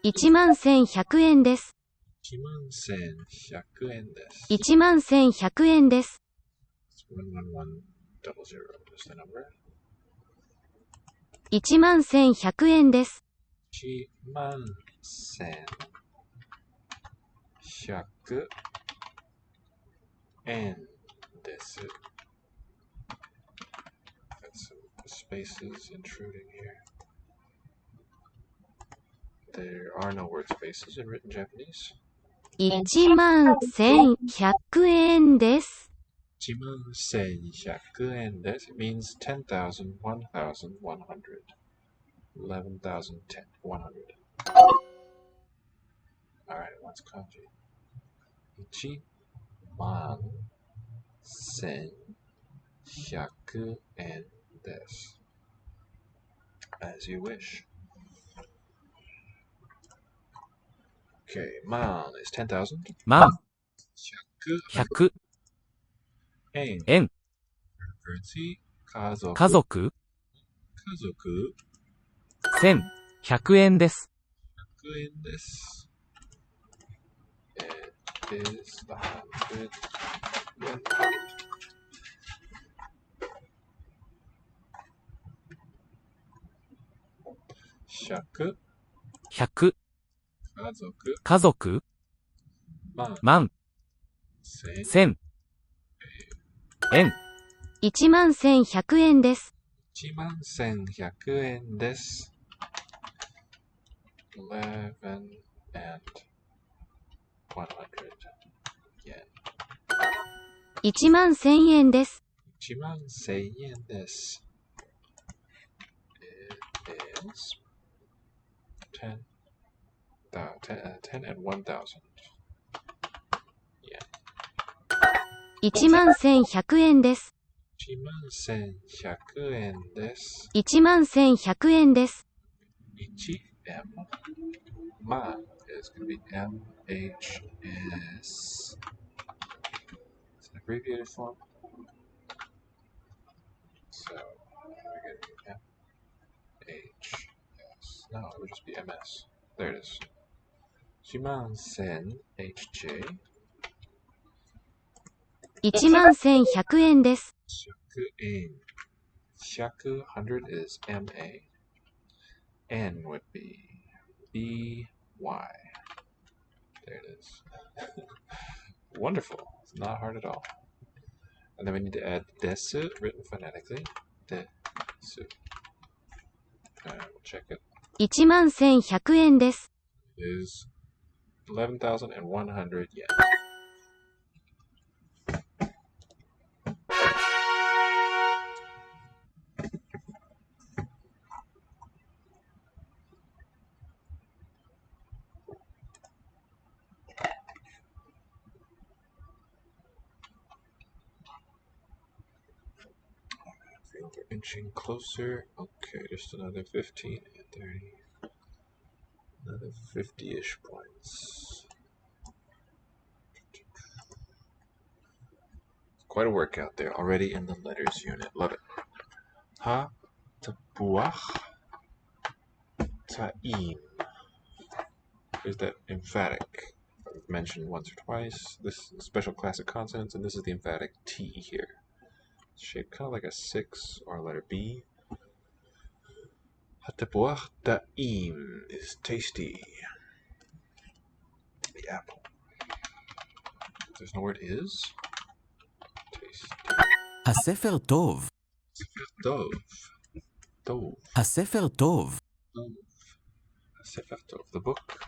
is
1万1100円です。
1,100 円です。
1万1100円です。
11100 is the number.
1万1100円です。
11100円です。Got some spaces intruding here. There are no word spaces in written Japanese.
1万1100円です。
1,1100円です。It means 10,000, 1,100, 11,000, 100. Alright, what's kanji? 1,1100円です。As you wish. Okay, man is 10,000.
万。
100
100
円。
円。
Currency. 家族。
家族。
家族。
1100円です。
100円です。It is 100 yen. 100
100
家族
家族
万
万
千
円
1万1100円です。
11,100円です。11 and 100 yen.
1万1000円です。
11,000円です。It is 10 and 1,000 yen.
1万1100円です。
11,100円です。
1万1100円です。
1M. Man is going to be MHS. It's an abbreviated form. So we get MHS. No, it would just be MS. There it is. 1,1000 HJ.
1万1100円です。
100円。100 is MA. N would be BY. There it is. Wonderful. It's not hard at all. And then we need to add desu, written phonetically. Desu. And we'll check it.
1万1100円です。
It is 11,100 yen. we're inching closer. Okay, just another 15 and 30. Another 50-ish points. Quite a workout there already in the letters unit. Love it. Ha, tapuach, ta'im. There's that emphatic I've mentioned once or twice. This is a special class of consonants, and this is the emphatic T here. It's shaped kind of like a 6 or a letter B. Hatapuach ta'im is tasty. The apple. There's no word is. Tasty.
הספר טוב.
Dove. Dove.
הספר טוב.
Dove. Sefer Tov. The book.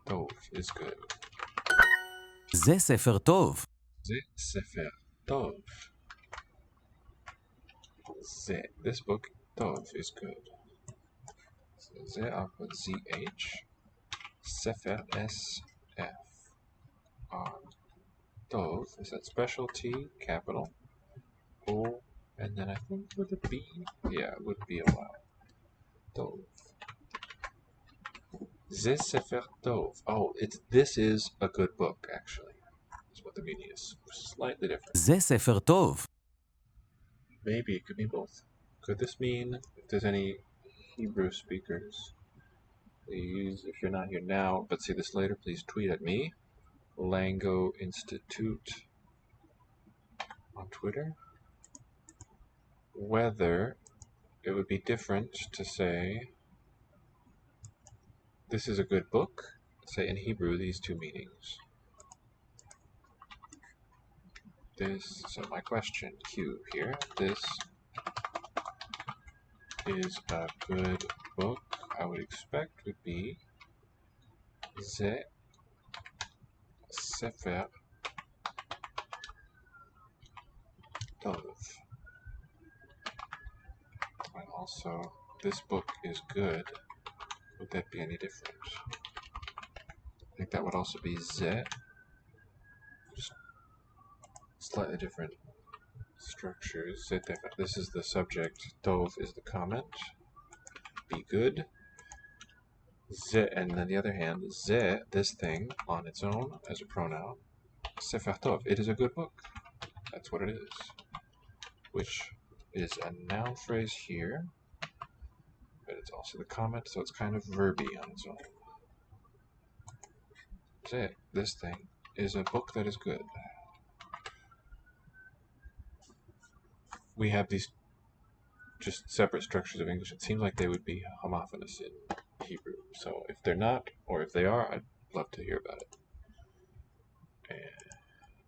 Dove is good.
זה ספר טוב.
זה ספר טוב. This book, Tov, is good. So זה output ZH. Sefer SF. Tov is that special T, capital O, and then I think with a B. Yeah, it would be allowed. Tov. Ze Sefer Tov. Oh, this is a good book, actually. That's what the meaning is. Slightly different.
זה ספר טוב.
Maybe it could be both. Could this mean, if there's any Hebrew speakers, please, if you're not here now, but see this later, please tweet at me, Lango Institute on Twitter, whether it would be different to say, this is a good book, say in Hebrew these two meanings. This, so my question, Q here, this is a good book, I would expect would be Ze Sefer Tov. And also, this book is good. Would that be any different? I think that would also be Ze. Just slightly different structures. This is the subject. Tov is the comment. Be good. Ze, and on the other hand, Ze, this thing on its own as a pronoun. Sefer Tov. It is a good book. That's what it is. Which is a noun phrase here, but it's also the comment, so it's kind of verby on its own. Ze, this thing, is a book that is good. We have these just separate structures of English. It seems like they would be homophonous in Hebrew. So if they're not, or if they are, I'd love to hear about it. And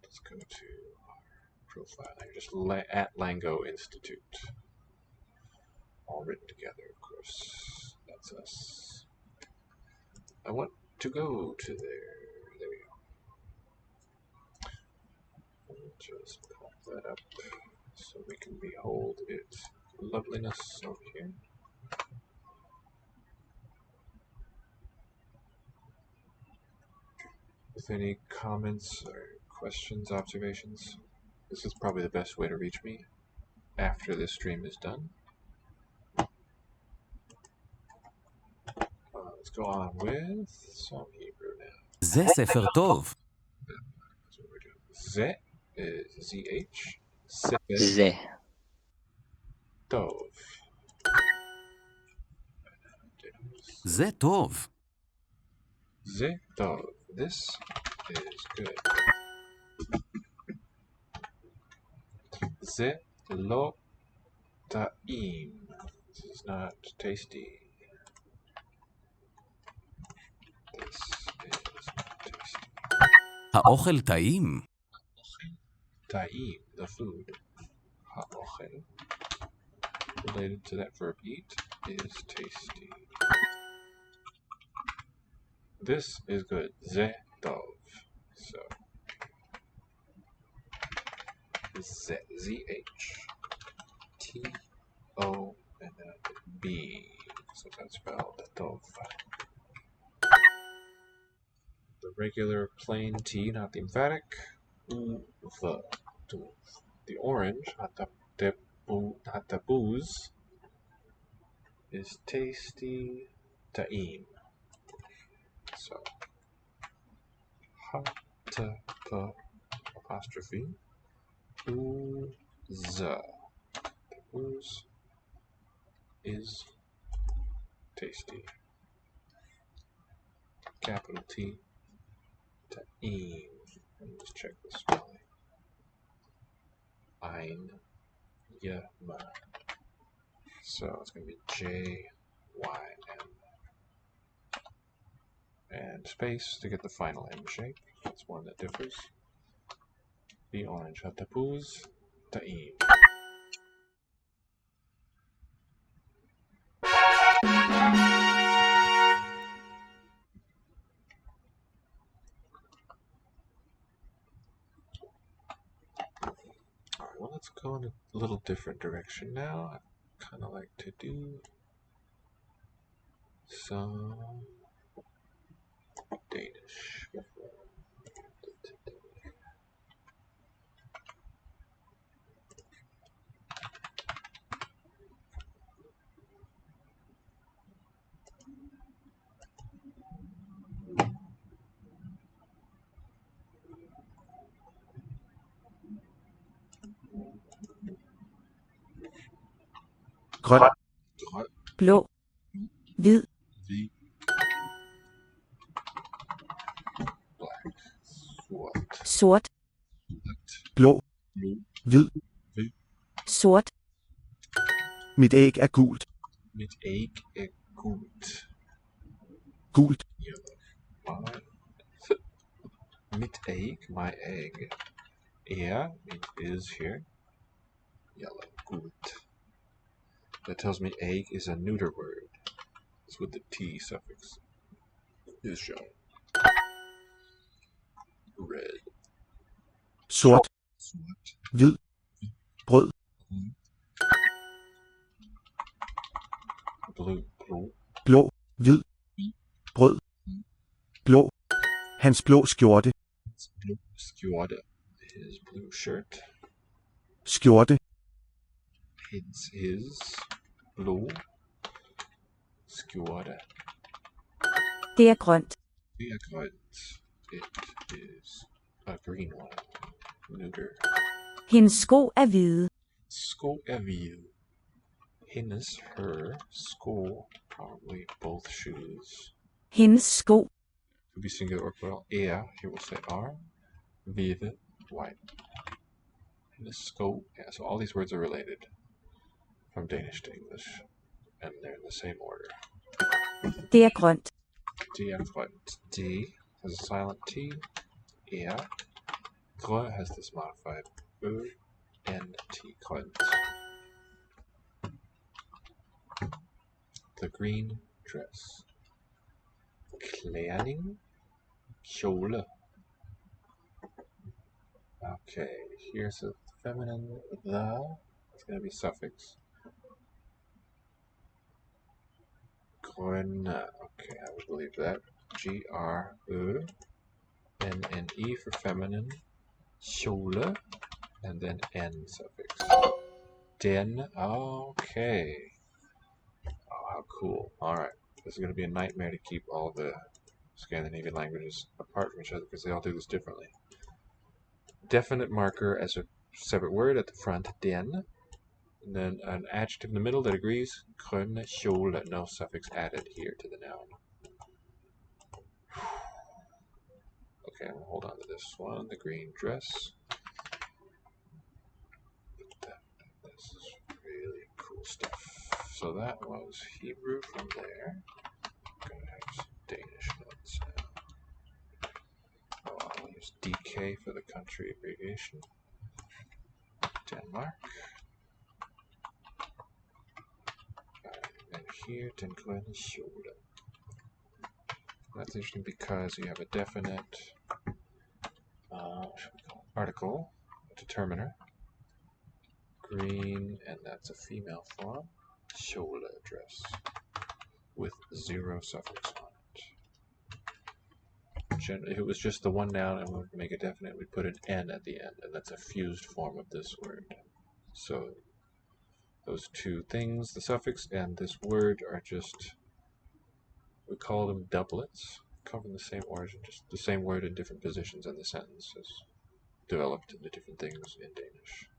let's go to our profile here. Just at Lango Institute. All written together, of course. That's us. I want to go to there. There we go. Just pop that up so we can behold its loveliness over here. With any comments or questions, observations, this is probably the best way to reach me after this stream is done. Let's go on with some Hebrew now.
זה ספר טוב.
That's what we're doing. Ze is ZH. Sefer
זה,
Tov.
זה טוב.
Ze Tov. This is good. Ze lo ta'im. This is not tasty. This is not tasty.
האוכל טעים.
Ta'im, the food. Ha'ochel, related to that verb eat, is tasty. This is good. Ze tov. So, Ze, Z-H, T-O, and then B. So that's spelled tov. The regular plain T, not the emphatic. The orange, Hatapuz is tasty ta'im. So hatapa apostrophe uz. Tapuz is tasty. Capital T ta'im. Let me just check the spelling. Ein Yama. So it's going to be J-Y-M. And space to get the final M shape. That's one that differs. The orange. Hatapuz ta'im. Alright, well, let's go in a little different direction now. I kind of like to do some Danish.
grøn, blå, hvid,
Hvid, black,
sort,
blå,
blue,
hvid,
hvid.
sort,
mit æg er gult,
Mit æg er gult.
gult,
Mit egg, my egg. It is here. Yellow, gut. That tells me egg is a neuter word. It's with the T suffix. Is shown. Red,
sort,
sort,
hvid, brød,
blue, blue,
blå, hvid, brød, blå, hans blå skjorte,
blue skjorte, his blue shirt,
skjorte,
his blue skjorte.
det er grønt,
Det er grønt. It is a green one. Neuter.
hendes sko er hvide,
Sko er hvide. Her, sko, probably both shoes.
hendes sko,
Could be singular or plural. Here we'll say are. Hvide, white. Hendes sko. Yeah, so all these words are related from Danish to English. And they're in the same order.
det er grønt,
D er grønt. D has a silent T. Grøn has this modified N-T, grønt. The green dress. Klædning. Kjole. Okay, here's a feminine the. It's going to be suffix. Grønne. Okay, I would believe that. G-R-Ø-N-N-E for feminine. Kjole. And then N suffix. Den. Okay. Oh, how cool. Alright. This is going to be a nightmare to keep all the Scandinavian languages apart from each other because they all do this differently. Definite marker as a separate word at the front, den. And then an adjective in the middle that agrees, grønne kjole, no suffix added here to the noun. Okay, I'm going to hold on to this one, the green dress. This is really cool stuff. So that was Hebrew from there. I'm going to have some Danish notes now. Oh, I'll use DK for the country abbreviation. Denmark. And here, den grønne kjole. That's interesting because you have a definite article, a determiner, green, and that's a female form, kjole dress, with zero suffix on it. If it was just the one noun and we would make it definite, we'd put an N at the end, and that's a fused form of this word. So Those two things, the suffix and this word, are just, we call them doublets. Come from the same origin, just the same word in different positions in the sentence is developed into different things in Danish.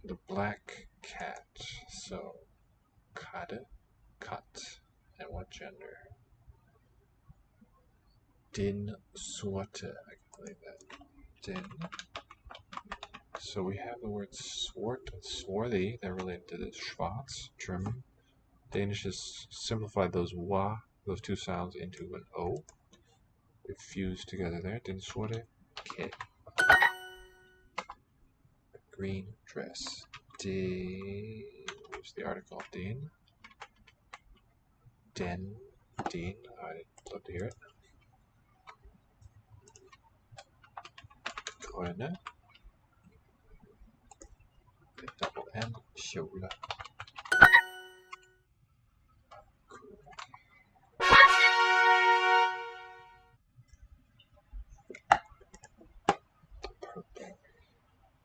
The black cat. So, katte, cut. And what gender? Din sorte. I can believe that. Din. So we have the word swart, swarthy. They're related to this. Schwarz, German. Danish has simplified those wa, those two sounds, into an o. They've fused together there. Din sorte, cat. Green dress. What's the article? Den. Den. Din. I'd love to hear it. Grønne. Double N. Kjole.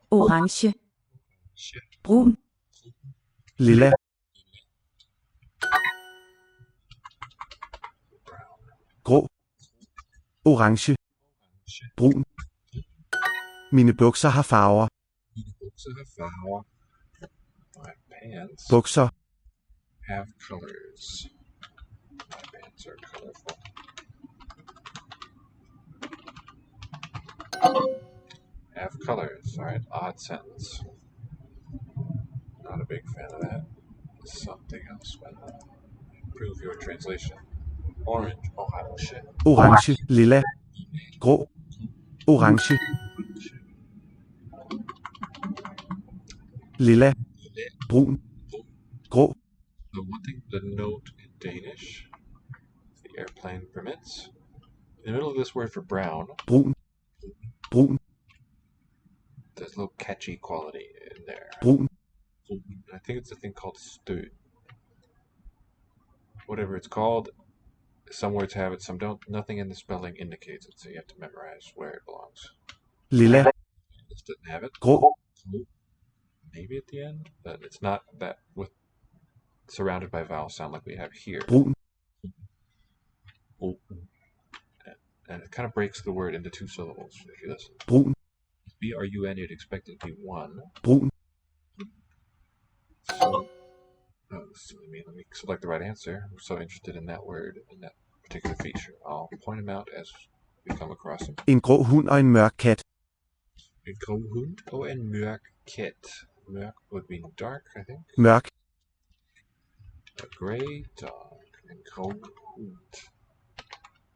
Orange. Brun.
Lilla. Grå. Orange. Brun. Mine bukser har farver.
Mine bukser har farver. My pants
Bukser.
have colors. My pants are colorful. Have colors. Alright, odd sentence. Not a big fan of that. Something else, but improve your translation. Orange. Orange.
Orange. Lilla. Grå. Orange. Lilla. Brun. Grå.
The one thing to note in Danish, the airplane permits, in the middle of this word for brown,
Brun. Brun.
there's a little catchy quality in there.
Brun.
I think it's a thing called stød. Whatever it's called, some words have it, some don't. Nothing in the spelling indicates it, so you have to memorize where it belongs.
Lilla.
This doesn't have it.
Grå.
Maybe at the end, but it's not that with surrounded by vowel sound like we have here.
Brun.
And it kind of breaks the word into two syllables if you listen.
Brun.
B-R-U-N, you'd expect it to be one.
Brun.
So, let me select the right answer. I'm so interested in that word, in that particular feature. I'll point them out as we come across them.
En grå hund og en mørk kat.
En grå hund og en mørk kat. Mørk would be dark, I think.
Mørk.
A gray dog. En grå hund.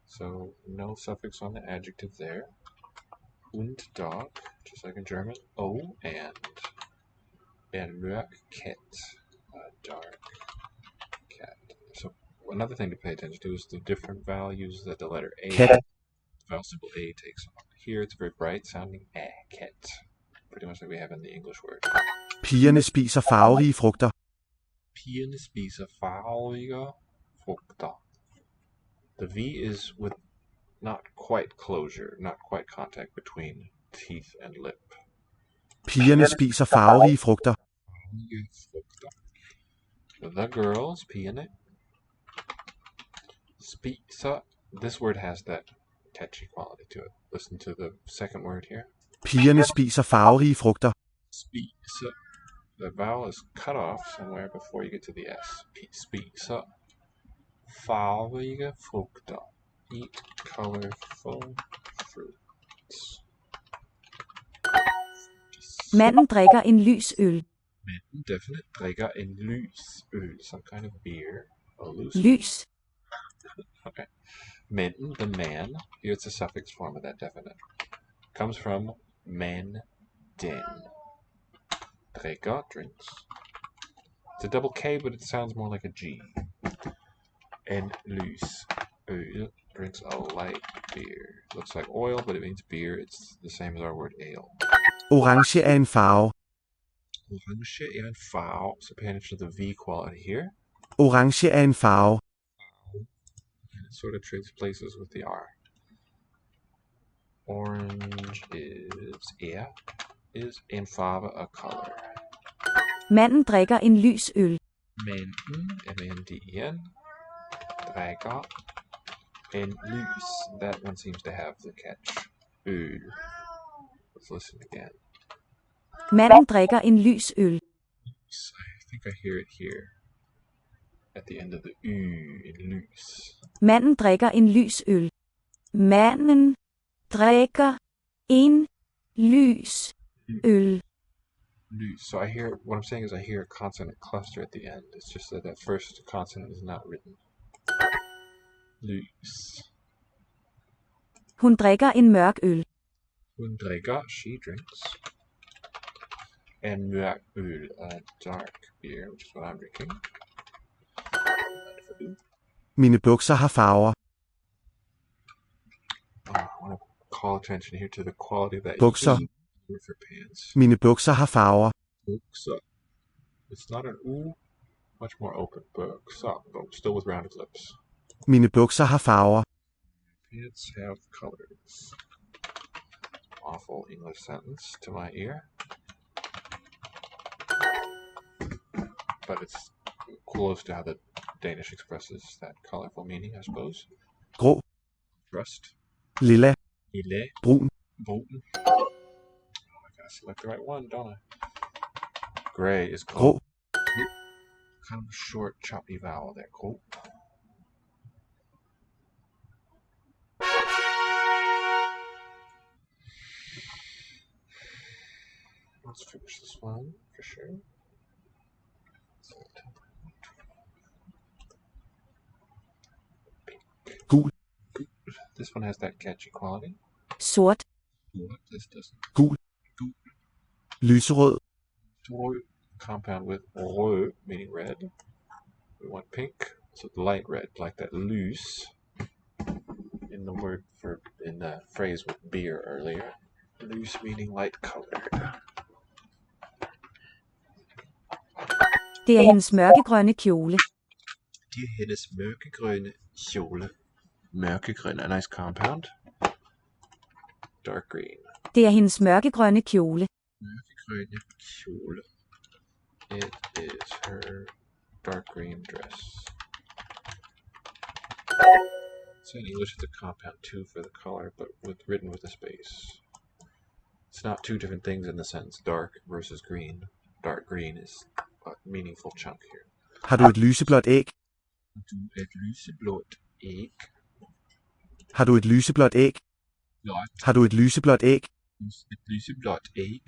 So, no suffix on the adjective there. Hund, dog, just like in German. Oh, and mørk kat. A dark cat. So, another thing to pay attention to is the different values that the letter A,
Kat.
the vowel symbol A takes on. Here it's very bright sounding a cat. Pretty much like we have in the English word.
Pigerne spiser farverige frugter.
Pigerne spiser farverige frugter. The V is with not quite closure, not quite contact between teeth and lip.
Pigerne spiser farverige frugter.
Farverige frugter. The girls, pigerne, spiser. This word has that catchy quality to it. Listen to the second word here.
Pigerne spiser farverige frugter.
Spiser. The vowel is cut off somewhere before you get to the S. Spiser. Farverige frugter. Eat colorful fruits.
Manden drikker en lys øl.
Manden definitely drikker en lys øl, some kind of beer. A loose.
Lys.
Okay. Manden, the man, here it's a suffix form of that definite. Comes from men, den. Drikker, drinks. It's a double K, but it sounds more like a G. En lys øl, drinks a light beer. Looks like oil, but it means beer. It's the same as our word ale.
Orange er en farve.
Orange er en farve, so pay attention to the V quality here.
Orange er en farve.
And it sort of trades places with the R. Orange is er. is en farve, a color.
Manden drikker en lys øl.
Manden, M-A-N-D-E-N, drikker en lys. That one seems to have the catch. Øl. Let's listen again.
Manden drikker en lys øl.
I think I hear it here. At the end of the in lys.
Manden drikker en lys øl. Manden drikker en lys øl.
Lys. So I hear, what I'm saying is I hear a consonant cluster at the end. It's just that that first consonant is not written. Lys.
Hun drikker en mørk øl.
Hun drikker, she drinks. And mørk øl, a dark beer, which is what I'm drinking.
Mine bukser har farver.
I want to call attention here to the quality of that
Bukser.
with your pants.
Mine bukser har farver.
Bukser. It's not an oo, much more open. Bukser, but still with rounded lips.
Mine bukser har farver.
Pants have colors. Awful English sentence to my ear. But it's close to how the Danish expresses that colorful meaning, I suppose.
Grå,
Rust.
lilla,
Lille.
brun,
Brun. Oh, I gotta select the right one, don't I? Gray is
grå,
called. Kind of a short, choppy vowel there. Grå. Let's finish this one for sure.
gul,
This one has that catchy quality.
Sort.
This doesn't.
gul,
Gul.
lyserød,
Rød compound with rød, meaning red. We want pink, so light red, like that loose in the word for in the phrase with beer earlier. Loose meaning light colored.
Det er hendes mørkegrønne kjole.
Det er hendes mørkegrønne kjole. Mørkegrøn, a nice compound. Dark green.
Det er hendes mørkegrønne kjole.
Mørkegrønne kjole. It is her dark green dress. So in English it's a compound too for the color, but written with a space. It's not two different things in the sentence, dark versus green. Dark green is a meaningful chunk here.
har du et lyseblåt æg?
Du et lyseblåt æg.
Har du et lyseblåt æg?
Blåt.
Har du et lyseblåt æg?
Et lyseblåt æg.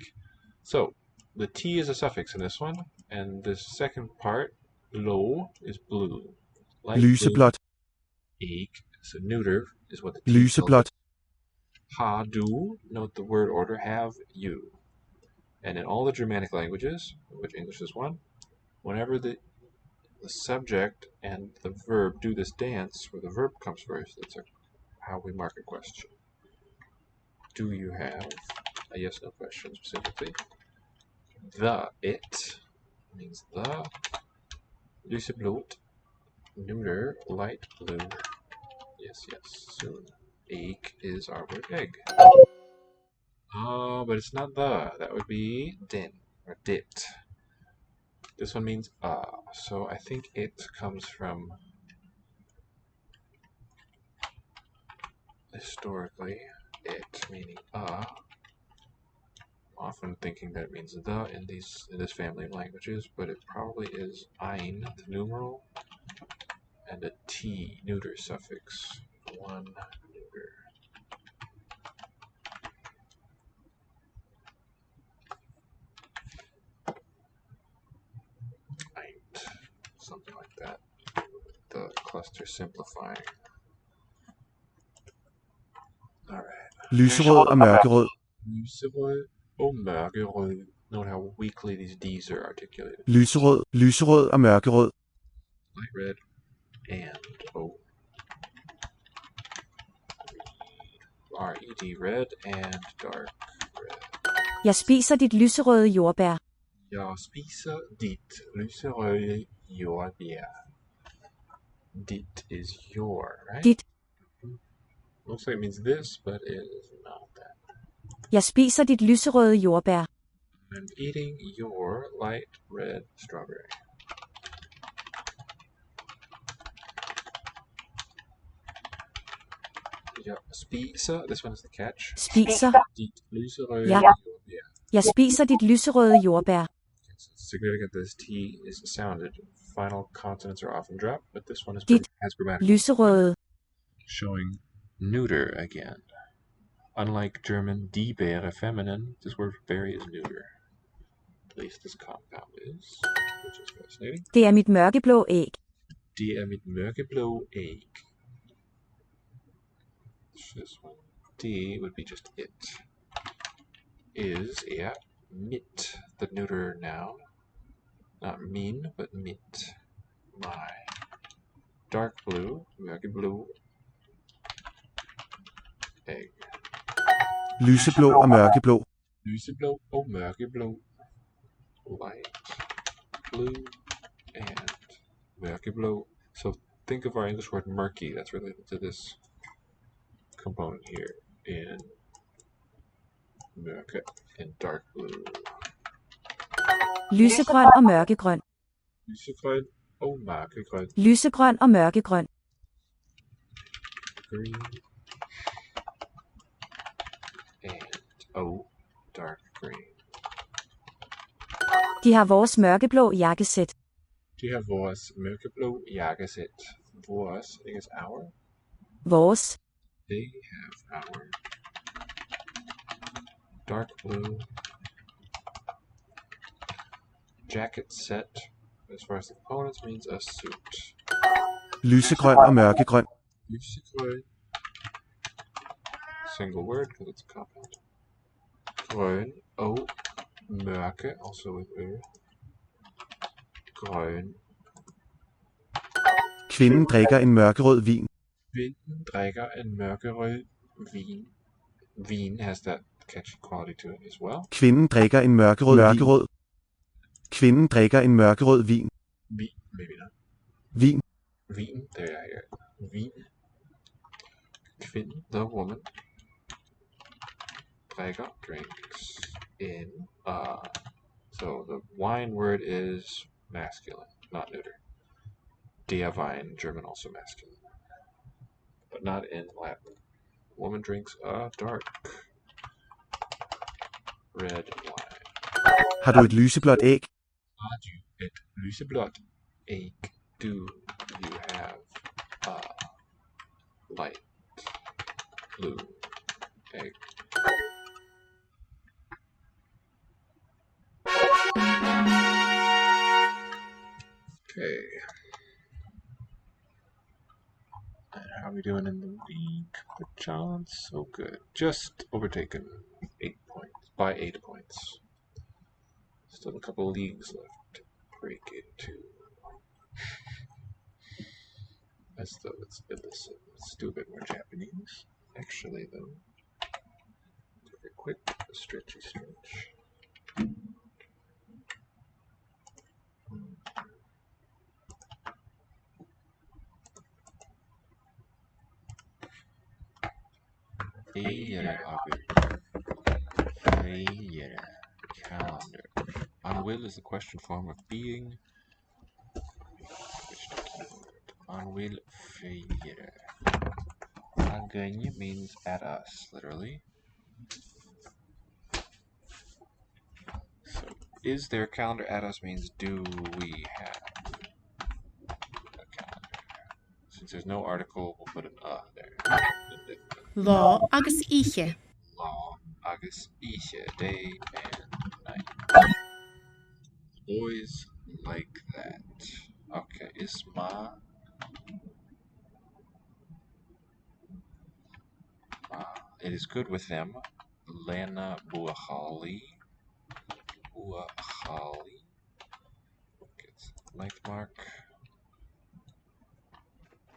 So the T is a suffix in this one, and the second part, low, is blue. Light
Lyseblåt,
blue. Æg. So neuter is what the T
lyseblåt,
Ha, do, note the word order, have, you. And in all the Germanic languages, which English is one, whenever the subject and the verb do this dance, where the verb comes first, that's how we mark a question. Do you have a yes-no question specifically? The, it, means the. Lyseblåt, neuter, light blue. Yes, yes, soon. Egg is our word egg. Oh, but it's not the. That would be den, or dit. This one means so I think it comes from historically it meaning often thinking that it means the in this family of languages, but it probably is ein, the numeral, and a t, neuter suffix, one neuter. Ein, something like that. The cluster simplifying. Alright.
lyserød og mørkerød,
Lyserød og mørkerød. Note how weakly these D's are articulated.
lyserød, lyserød og mørkerød,
Light red and O. R-E-D, red and dark red.
Jeg spiser dit lyserøde jordbær.
Jeg spiser dit lyserøde jordbær.
Dit.
Lyserød og mørkerød. Light red and O. R-E-D, red and dark red.
Jeg spiser dit lyserøde jordbær.
Dit is your, right?
Dit.
Looks like it means this, but it is not that.
Jeg spiser dit lyserøde jordbær.
I'm eating your light red strawberry. Ja, spiser, this one is the catch.
Spiser.
Dit lyserøde
Ja.
jordbær.
Jeg spiser dit lyserøde jordbær.
Okay, so it's significant that this T is sounded. Final consonants are often dropped, but this one is
Dit
has grammatical.
lyserøde.
Showing neuter again. Unlike German die Bäre feminine, this word berry is neuter. At least this compound is, which is fascinating.
Det er mit mørkeblå æg.
Det er mit mørkeblå æg. This one, D would be just it. Is, yeah, mit, the neuter noun. Not min, but mit. My. Dark blue, mørkeblå æg.
Lyseblå og mørkeblå.
Lyseblå og mørkeblå. Light blue and mørkeblå. So think of our English word murky. That's related to this component here in mørke and dark blue.
Lysegrøn og mørkegrøn.
Lysegrøn og mørkegrøn.
Lysegrøn og mørkegrøn.
Green and dark green.
De har vores mørkeblå jakkesæt.
De har vores mørkeblå jakkesæt. Vores, I think it's our.
Vores.
They have our dark blue jacket set. As far as the components means a suit.
Lysegrøn og mørkegrøn.
Lysegrøn. Single word because it's a compound. Grøn og mørke, also with ø. Grøn.
Kvinden drikker en mørkerød vin.
Kvinden drikker en mørkerød vin. Vin has that catchy quality to it as well.
Kvinden drikker en mørkerød vin. Kvinden drikker en mørkerød vin.
Vin, maybe not.
Vin.
Vin, there I hear it. Vin. Kvinden, the woman, drikker, drinks in, so the wine word is masculine, not neuter. Der Wein, German, also masculine. But not in Latin. Woman drinks a dark red wine.
Har du et lyseblåt æg?
Har du et lyseblåt æg? Do you have a light blue egg? Okay. And how are we doing in the league? But John, so good. Just overtaken 8 points. By 8 points. Still a couple leagues left to break it to. As though it's been this. Let's do a bit more Japanese. Actually, though. Take a quick stretchy stretch. Calendar. Unwill is the question form of being. Unwill feyere. Aganye means at us, literally. So, is there a calendar at us means do we have a calendar? Since there's no article, we'll put an there.
Lá agus ihe.
Law, agus ishe, day and night. Boys like that. Okay, is ma. It is good with them. Lena buachali. Buachali. Gets length mark.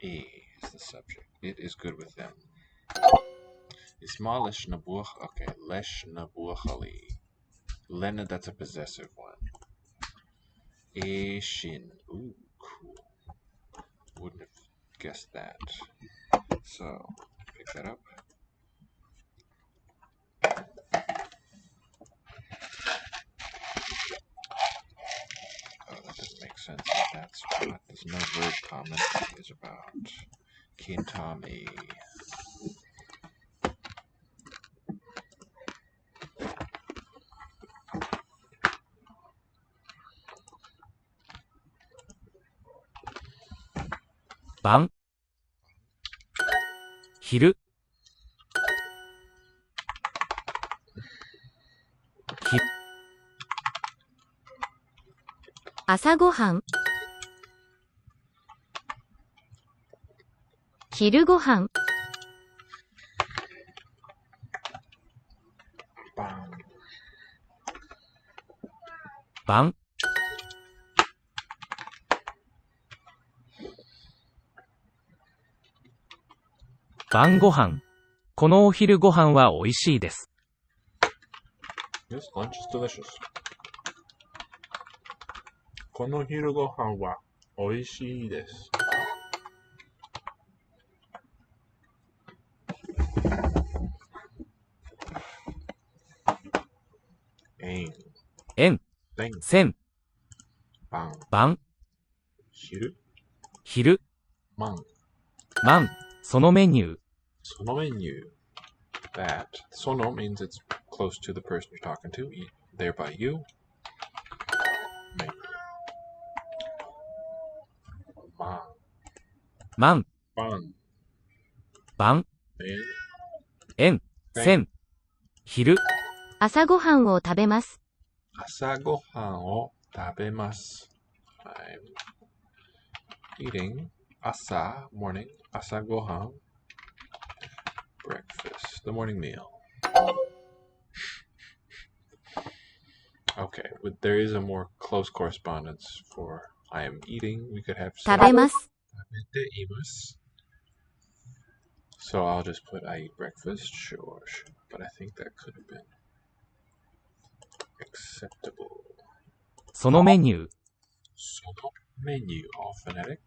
A is the subject. It is good with them. Isma lesh nabuach. Okay, lesh nabuachali. Lena, that's a possessive one. A shin. Ooh, cool. Wouldn't have guessed that. So, pick that up. comment is about Kintami.
Ban. 昼。
朝ごはん。昼ごはん。
晩。晩ご飯。このお昼ご飯は美味しいです。
This lunch is delicious. この昼ご飯は美味しいです。
円。千。晩。昼。万。そのメニュー。
そのメニュー。That. その means it's close to the person you're talking to, thereby you.
万。晩。円。千。昼。
朝ごはんを食べます。
朝ごはんを食べます。I'm eating 朝 morning 朝ごはん breakfast the morning meal. Okay, but there is a more close correspondence for I am eating. We could have
食べます。
食べています。So I'll just put I eat breakfast. Sure. But I think that could have been acceptable.
そのメニュー。
そのメニュー all phonetic.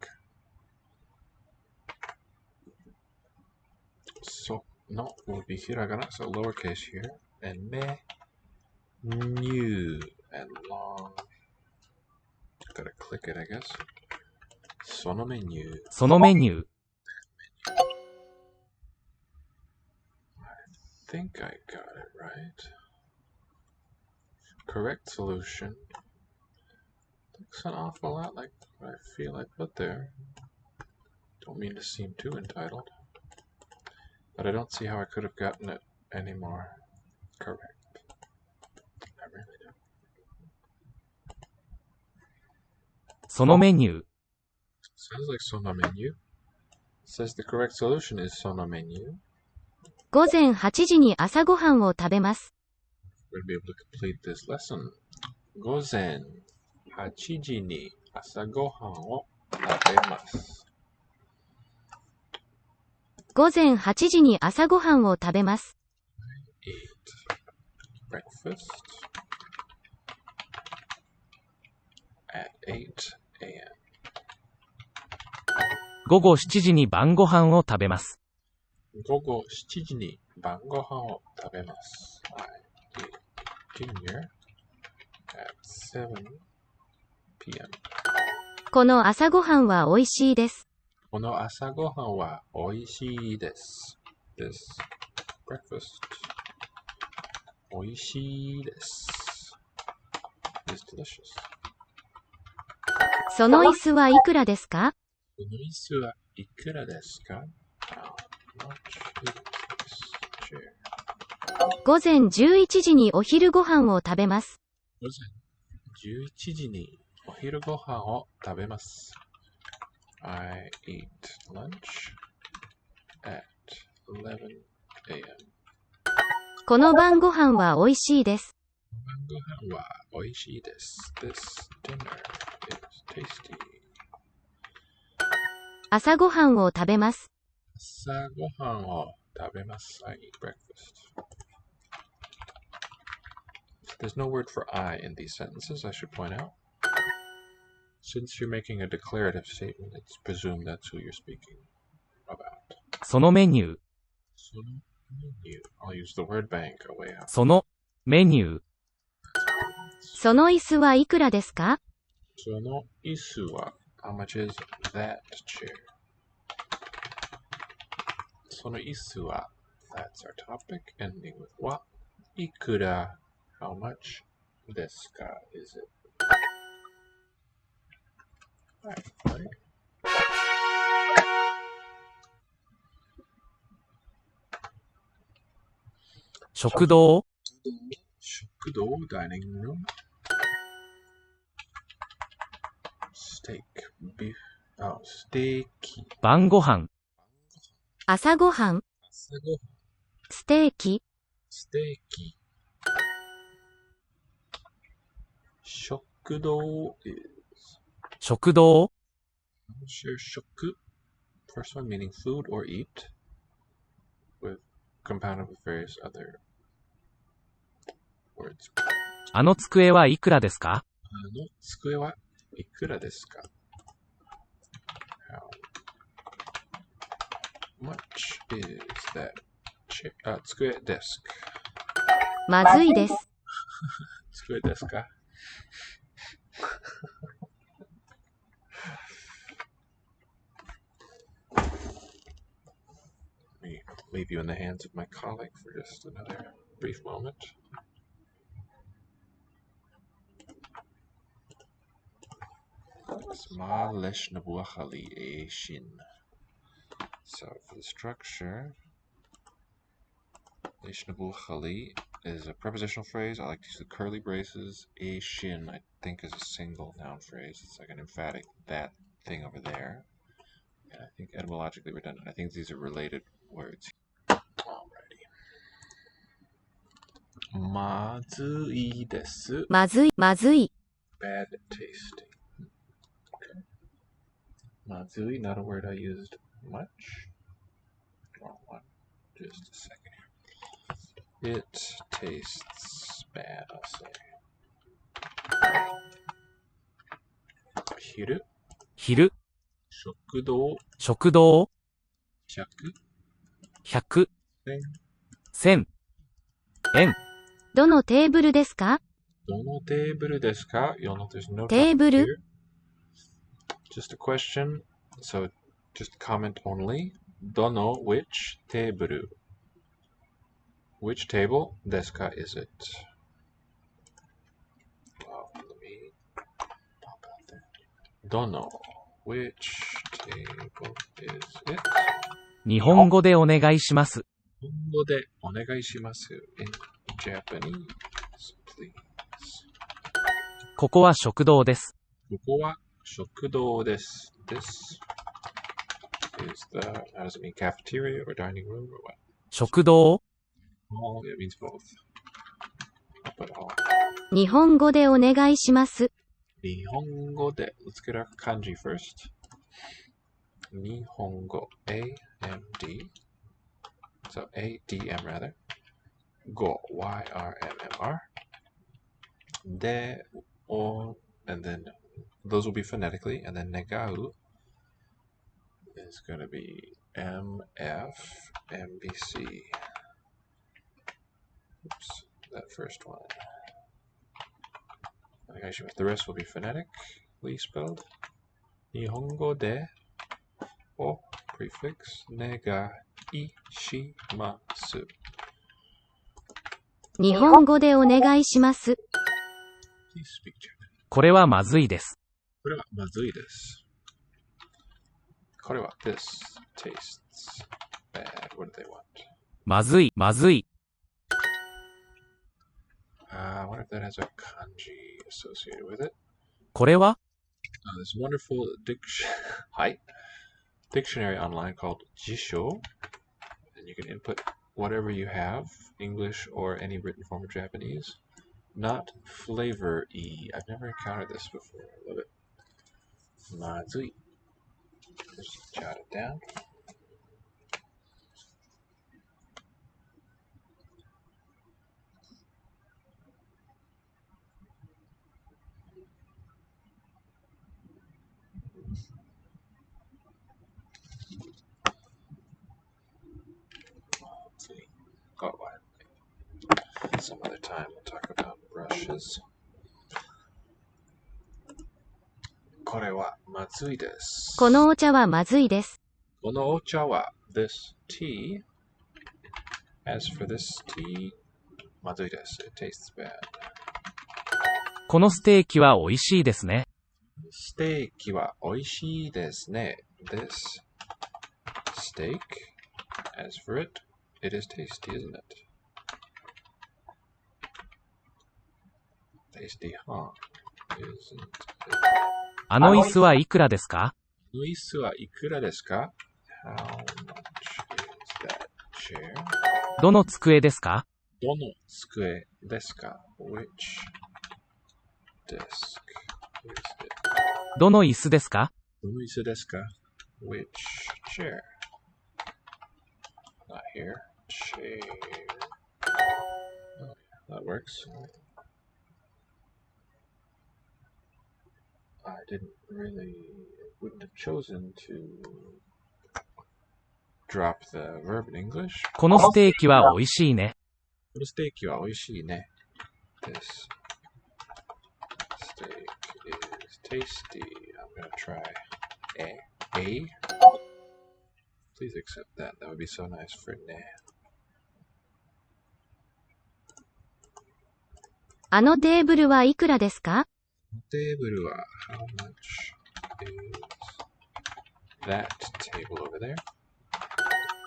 So no will be hiragana, so lowercase here, and new and long. Gotta click it, I guess. そのメニュー。
そのメニュー。
I think I got it right. Correct solution. Looks an awful lot like what I feel I put there. Don't mean to seem too entitled. But I don't see how I could have gotten it any more correct. I really do.
そのメニュー。
Sounds like そのメニュー. Says the correct solution is そのメニュー.
午前8時に朝ごはんを食べます。
We're going to be able to complete this lesson. 午前8時に朝ごはんを食べます。
午前8時に朝ごはんを食べます。
Eat breakfast at 8 a.m.
午後7時に晩ご飯を食べます。
午後7時に晩ご飯を食べます。I eat dinner at 7 p.m.
この朝ごはんは美味しいです。
この朝ごはんは美味しいです。This breakfast 美味しいです。It's delicious.
その椅子はいくらですか？
この椅子はいくらですか？
午前11時にお昼ご飯を食べます。
午前11時にお昼ご飯を食べます。I eat lunch at 11 a.m.
この晩ご飯は美味しいです。
晩ご飯は美味しいです。This dinner is tasty.
朝ごはんを食べます。
朝ごはんを食べます。I eat breakfast. There's no word for I in these sentences, I should point out. Since you're making a declarative statement, it's presumed that's who you're speaking about.
そのメニュー。
そのメニュー。I'll use the word bank away out.
そのメニュー。
その椅子はいくらですか？
その椅子は How much is that chair? その椅子は That's our topic, ending with は。いくら How much ですか Is it? Right.
食堂、
食堂 Dining room. Steak, beef,ステーキ。
晩ご飯、
朝ごはん、
朝ごはん
ステーキ、
ステーキ。食堂 is
食堂、
share 食 First one meaning food or eat with compounded with various other words.
あの机はいくらですか？
あの机はいくらですか How much is that chair? 机 desk.
まずいです。
机ですかLet me leave you in the hands of my colleague for just another brief moment. So for the structure, is a prepositional phrase. I like to use the curly braces. Shin, I think, is a single noun phrase. It's like an emphatic that thing over there. And I think etymologically redundant. I think these are related words. Alrighty. まずいです。
まずい、まずい。
Bad tasting. Okay. まずい, not a word I used much. Wrong one. Just a second here. It tastes bad, I'll say. 昼
昼、
食堂
食堂、
100
100、
1000
1000、円、
どのテーブルですか？
どのテーブルですか You'll note there's no
テー
topic
ブル
here. Just a question. So just comment only. どの which テーブル Which table ですか is it? Let me pop out there. どの which table is it?
日本語でお願いします。
日本語でお願いします in Japanese, please.
ここは食堂です。
ここは食堂です。This is the, how does it mean, cafeteria or dining room or what?
食堂、
All, it means both. I'll put all.
日本語でお願いします。
日本語で let's get our kanji first. 日本語 A-M-D. So A-D-M rather. Go Y-R-M-M-R. De or and then those will be phonetically, and then negau is going to be M-F-M-B-C. Oops, that first one. The rest will be phonetically spelled. Nihongo de o prefix negaishimasu.
日本語でお願いします。
Please speak Japanese.
これはまずいです。
これはまずいです。これは this tastes bad. What do they want?
まずい、まずい。
I wonder if that has a kanji associated with it.
これは
This wonderful dictionary online called Jisho. And you can input whatever you have, English or any written form of Japanese. Not flavor-y. I've never encountered this before. I love it. Mazui. Just jot it down. Oh, some other time we'll talk about brushes. これはまずいです。
このお茶はまずいです。
このお茶は this tea. As for this tea, まずいです。It tastes bad.
このステーキは美味しいですね。
ステーキは美味しいですね。This steak, as for it, it is tasty, isn't it? Tasty, huh? Isn't it?
あの椅子はいくらですか？
この椅子はいくらですか？ How much is that chair?
どの机ですか？
どの机ですか？ Which desk is it?
どの椅子ですか？
どの椅子ですか？ Which chair? Not here. Chair. Oh, that works. I wouldn't have chosen to drop the verb in English.
このステーキは美味しいね。
このステーキは美味しいね。This steak is tasty. I'm gonna try A. Please accept that. That would be so nice for ne.
あのテーブルはいくらですか？
テーブルは how much is that table over there?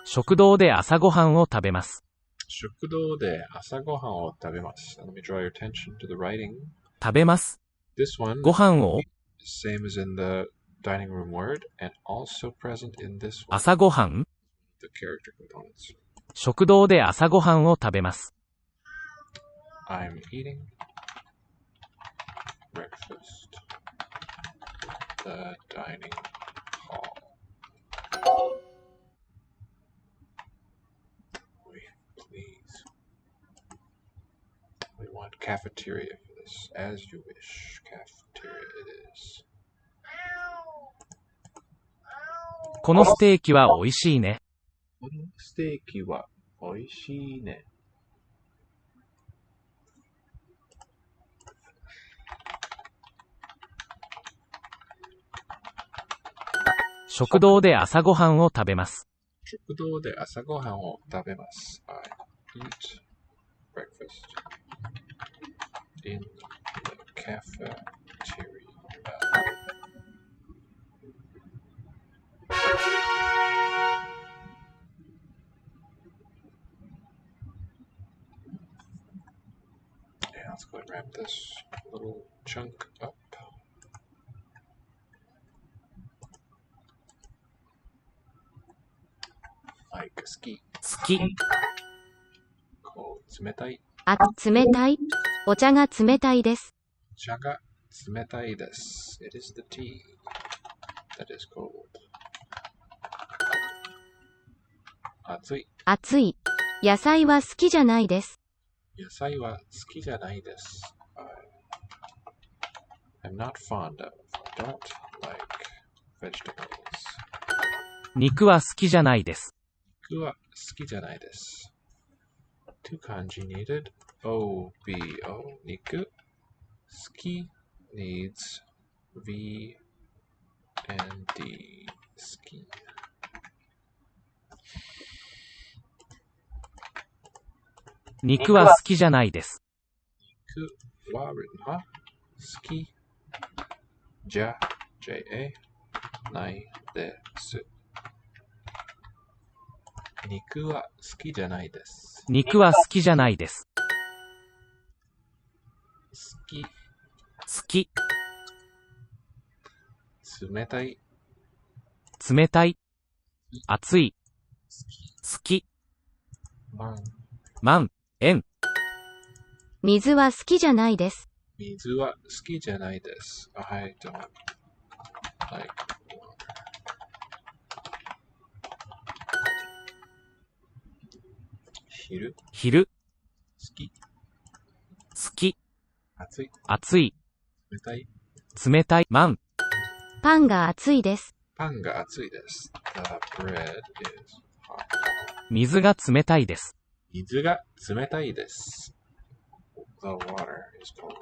食堂で朝ごはんを食べます。
食堂で朝ごはんを食べます。Let me draw your attention to the writing.
食べます。
This one
ご飯を
same as in the dining room word and also present in this one.
朝ごはん
The character components.
食堂で朝ごはんを食べます。
I'm eating breakfast at the dining hall. Wait, please. We want cafeteria for this. As you wish. Cafeteria it is.
このステーキは美味しいね。
このステーキは美味しいね。
食堂で朝ごはんを食べます。
食堂で朝ごはんを食べます。I eat breakfast in the cafeteria. Yeah, let's go ahead and wrap this little chunk up. Like ski.
好き。
こう冷たい。
あ、冷たい。お茶が冷たいです。
茶が冷たいです。It is the tea that is cold. 暑い。
暑い。野菜は好きじゃないです。
野菜は好きじゃないです。I'm not fond of. I don't like vegetables.
肉は好きじゃないです。
肉は好きじゃないです。To kanji needed. O-B-O. 肉。好き needs V and D. 好き。
肉は好きじゃないです。
肉は written は好きじゃ J-A ないです。肉は好きじゃないです。
肉は好きじゃないです。
好き。
好き。
冷たい。
冷たい。熱い。好き。万。円。
水は好きじゃないです。
水は好きじゃないです。I don't like water.
昼。
好き。
好き。
暑い。
熱い。
冷たい。
冷たい。万。
パンが熱いです。
パンが熱いです。The bread is hot.
水が冷たいです。
水が冷たいです。The water is cold.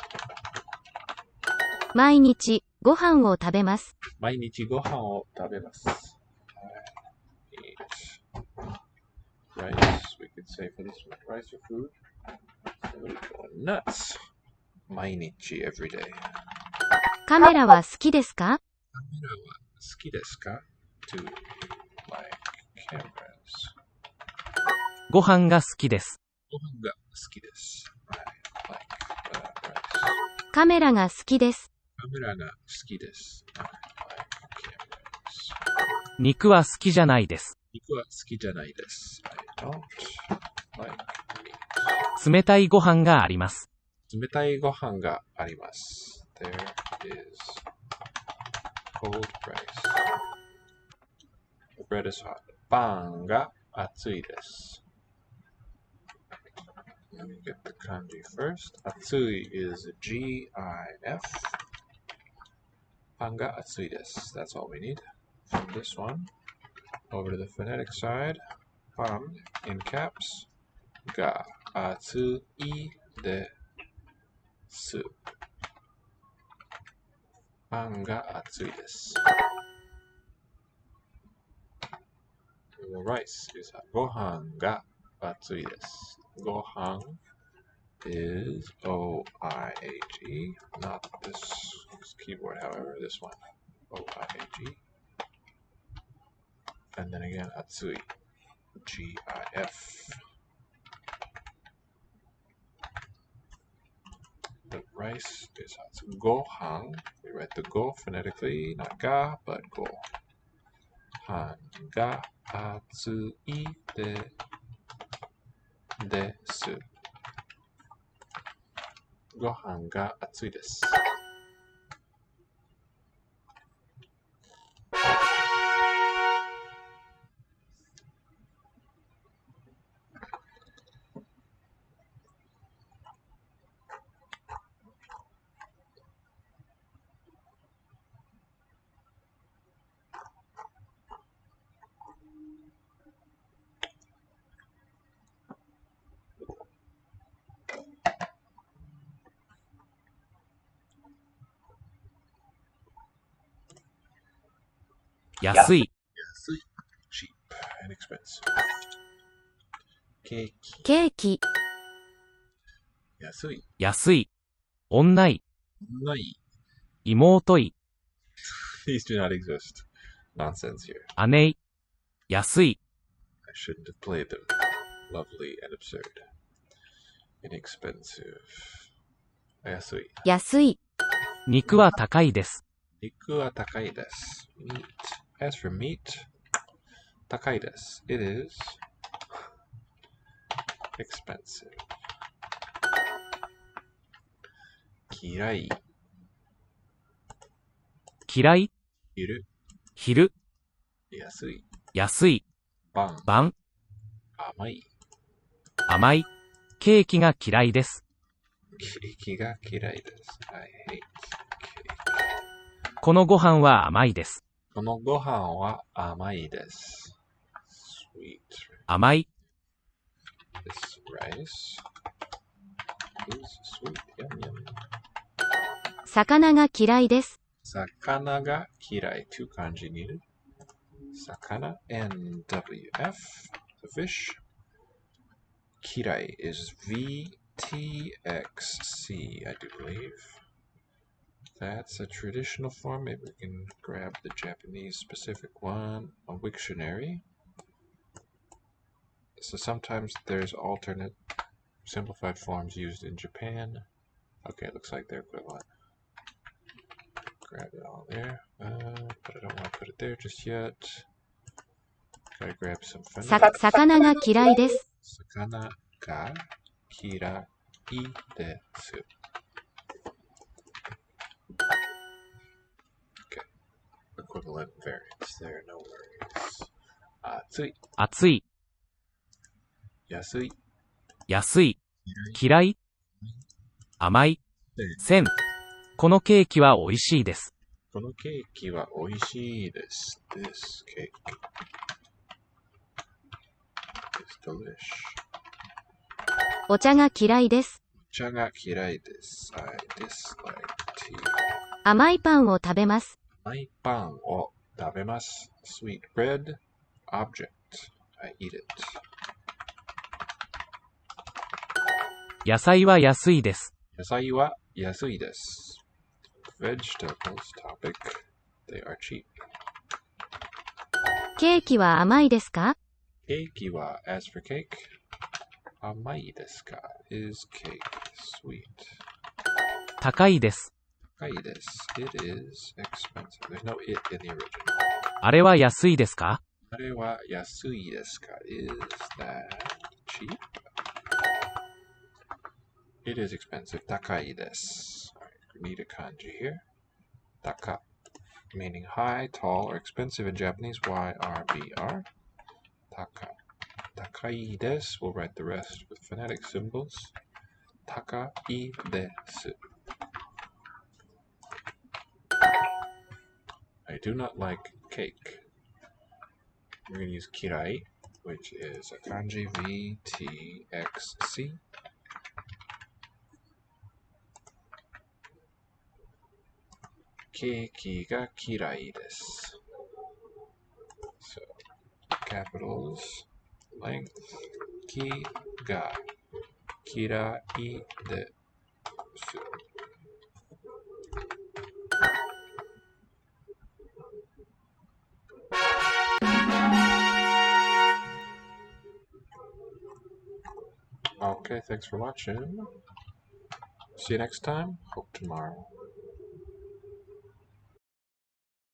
毎日、ご飯を食べます。
毎日ご飯を食べます。Eat rice. We could say for this one, rice or food. Somebody's going nuts. 毎日 every day.
カメラは好きですか？
カメラは好きですか ?To like cameras.
ご飯が好きです。
ご飯が好きです。Like, rice.
カメラが好きです。
カメラが好きです。Like cameras.
肉は好きじゃないです。
肉は好きじゃないです。I don't like meat.
冷たいご飯があります。
冷たいご飯があります。There is cold rice. The bread is hot. パンが熱いです。Let me get the kanji first. 熱い is G-I-F. パンが熱いです。That's all we need from this one. Over to the phonetic side. パン in caps が熱いです。パンが熱いです。Rice is ご飯が熱いです。ご飯 is O-I-A-G, not this keyboard, however, this one. O-I-A-G. And then again, 熱い G-I-F. The rice is hot. Gohan. We write the go phonetically, not ga, but go. Han ga atsui desu. Gohan ga atsui desu.
安い。
Cheap, inexpensive. ケーキ。
ケーキ。
安い。
安い。女い。
ない。
妹い。
These do not exist. Nonsense here.
姉い。安い。
I shouldn't have played them. Lovely and absurd. Inexpensive. 安い。
安い。
肉は高いです。
肉は高いです。Meat. As for meat, 高いです。It is expensive. 嫌い。
嫌い。
昼。
昼。
安い。
安い。
晩。
晩。
甘い。
甘い。ケーキが嫌いです。
ケーキが嫌いです。I hate cake.
このご飯は甘いです。
このご飯は甘いです。Sweet.
甘い。
This rice is sweet. Yum yum.
魚が嫌いです。
魚が嫌い。two kanji needed. 魚 NWF. The fish. 嫌い is VTXC, I do believe. That's a traditional form. Maybe we can grab the Japanese specific one. A Wiktionary. So sometimes there's alternate simplified forms used in Japan. Okay, it looks like they're equivalent. Grab it all there. But I don't want to put it there just yet. Gotta grab some phonetics.
魚が嫌いです。
魚が嫌いです。Okay. Equivalent variants there, no worries. 暑い。
暑い。
安い。
安い。嫌い。甘い。千。このケーキは美味しいです。
このケーキは美味しいです。This cake is delish.
お茶が嫌いです。
茶が嫌いです。I dislike tea.
甘いパンを食べます。
甘いパンを食べます。Sweet bread. Object. I eat it.
野菜は安いです。
野菜は安いです。Vegetables. Topic. They are cheap.
ケーキは甘いですか？
ケーキは as for cake. 甘いですか is cake. Sweet.
高いです。
高いです。It is expensive. There's no it in the original.
あれは安いですか？
あれは安いですか is that cheap? It is expensive. 高いです。Alright, we need a kanji here. 高 meaning high, tall, or expensive in Japanese. Y-R-B-R. 高 高いです. We'll write the rest with phonetic symbols. 高いです. I do not like cake. We're going to use kirai, which is a kanji VTXC. Keiki ga kirai desu. So, capitals, length, ki ga kirai desu. Okay, thanks for watching. See you next time. Hope tomorrow.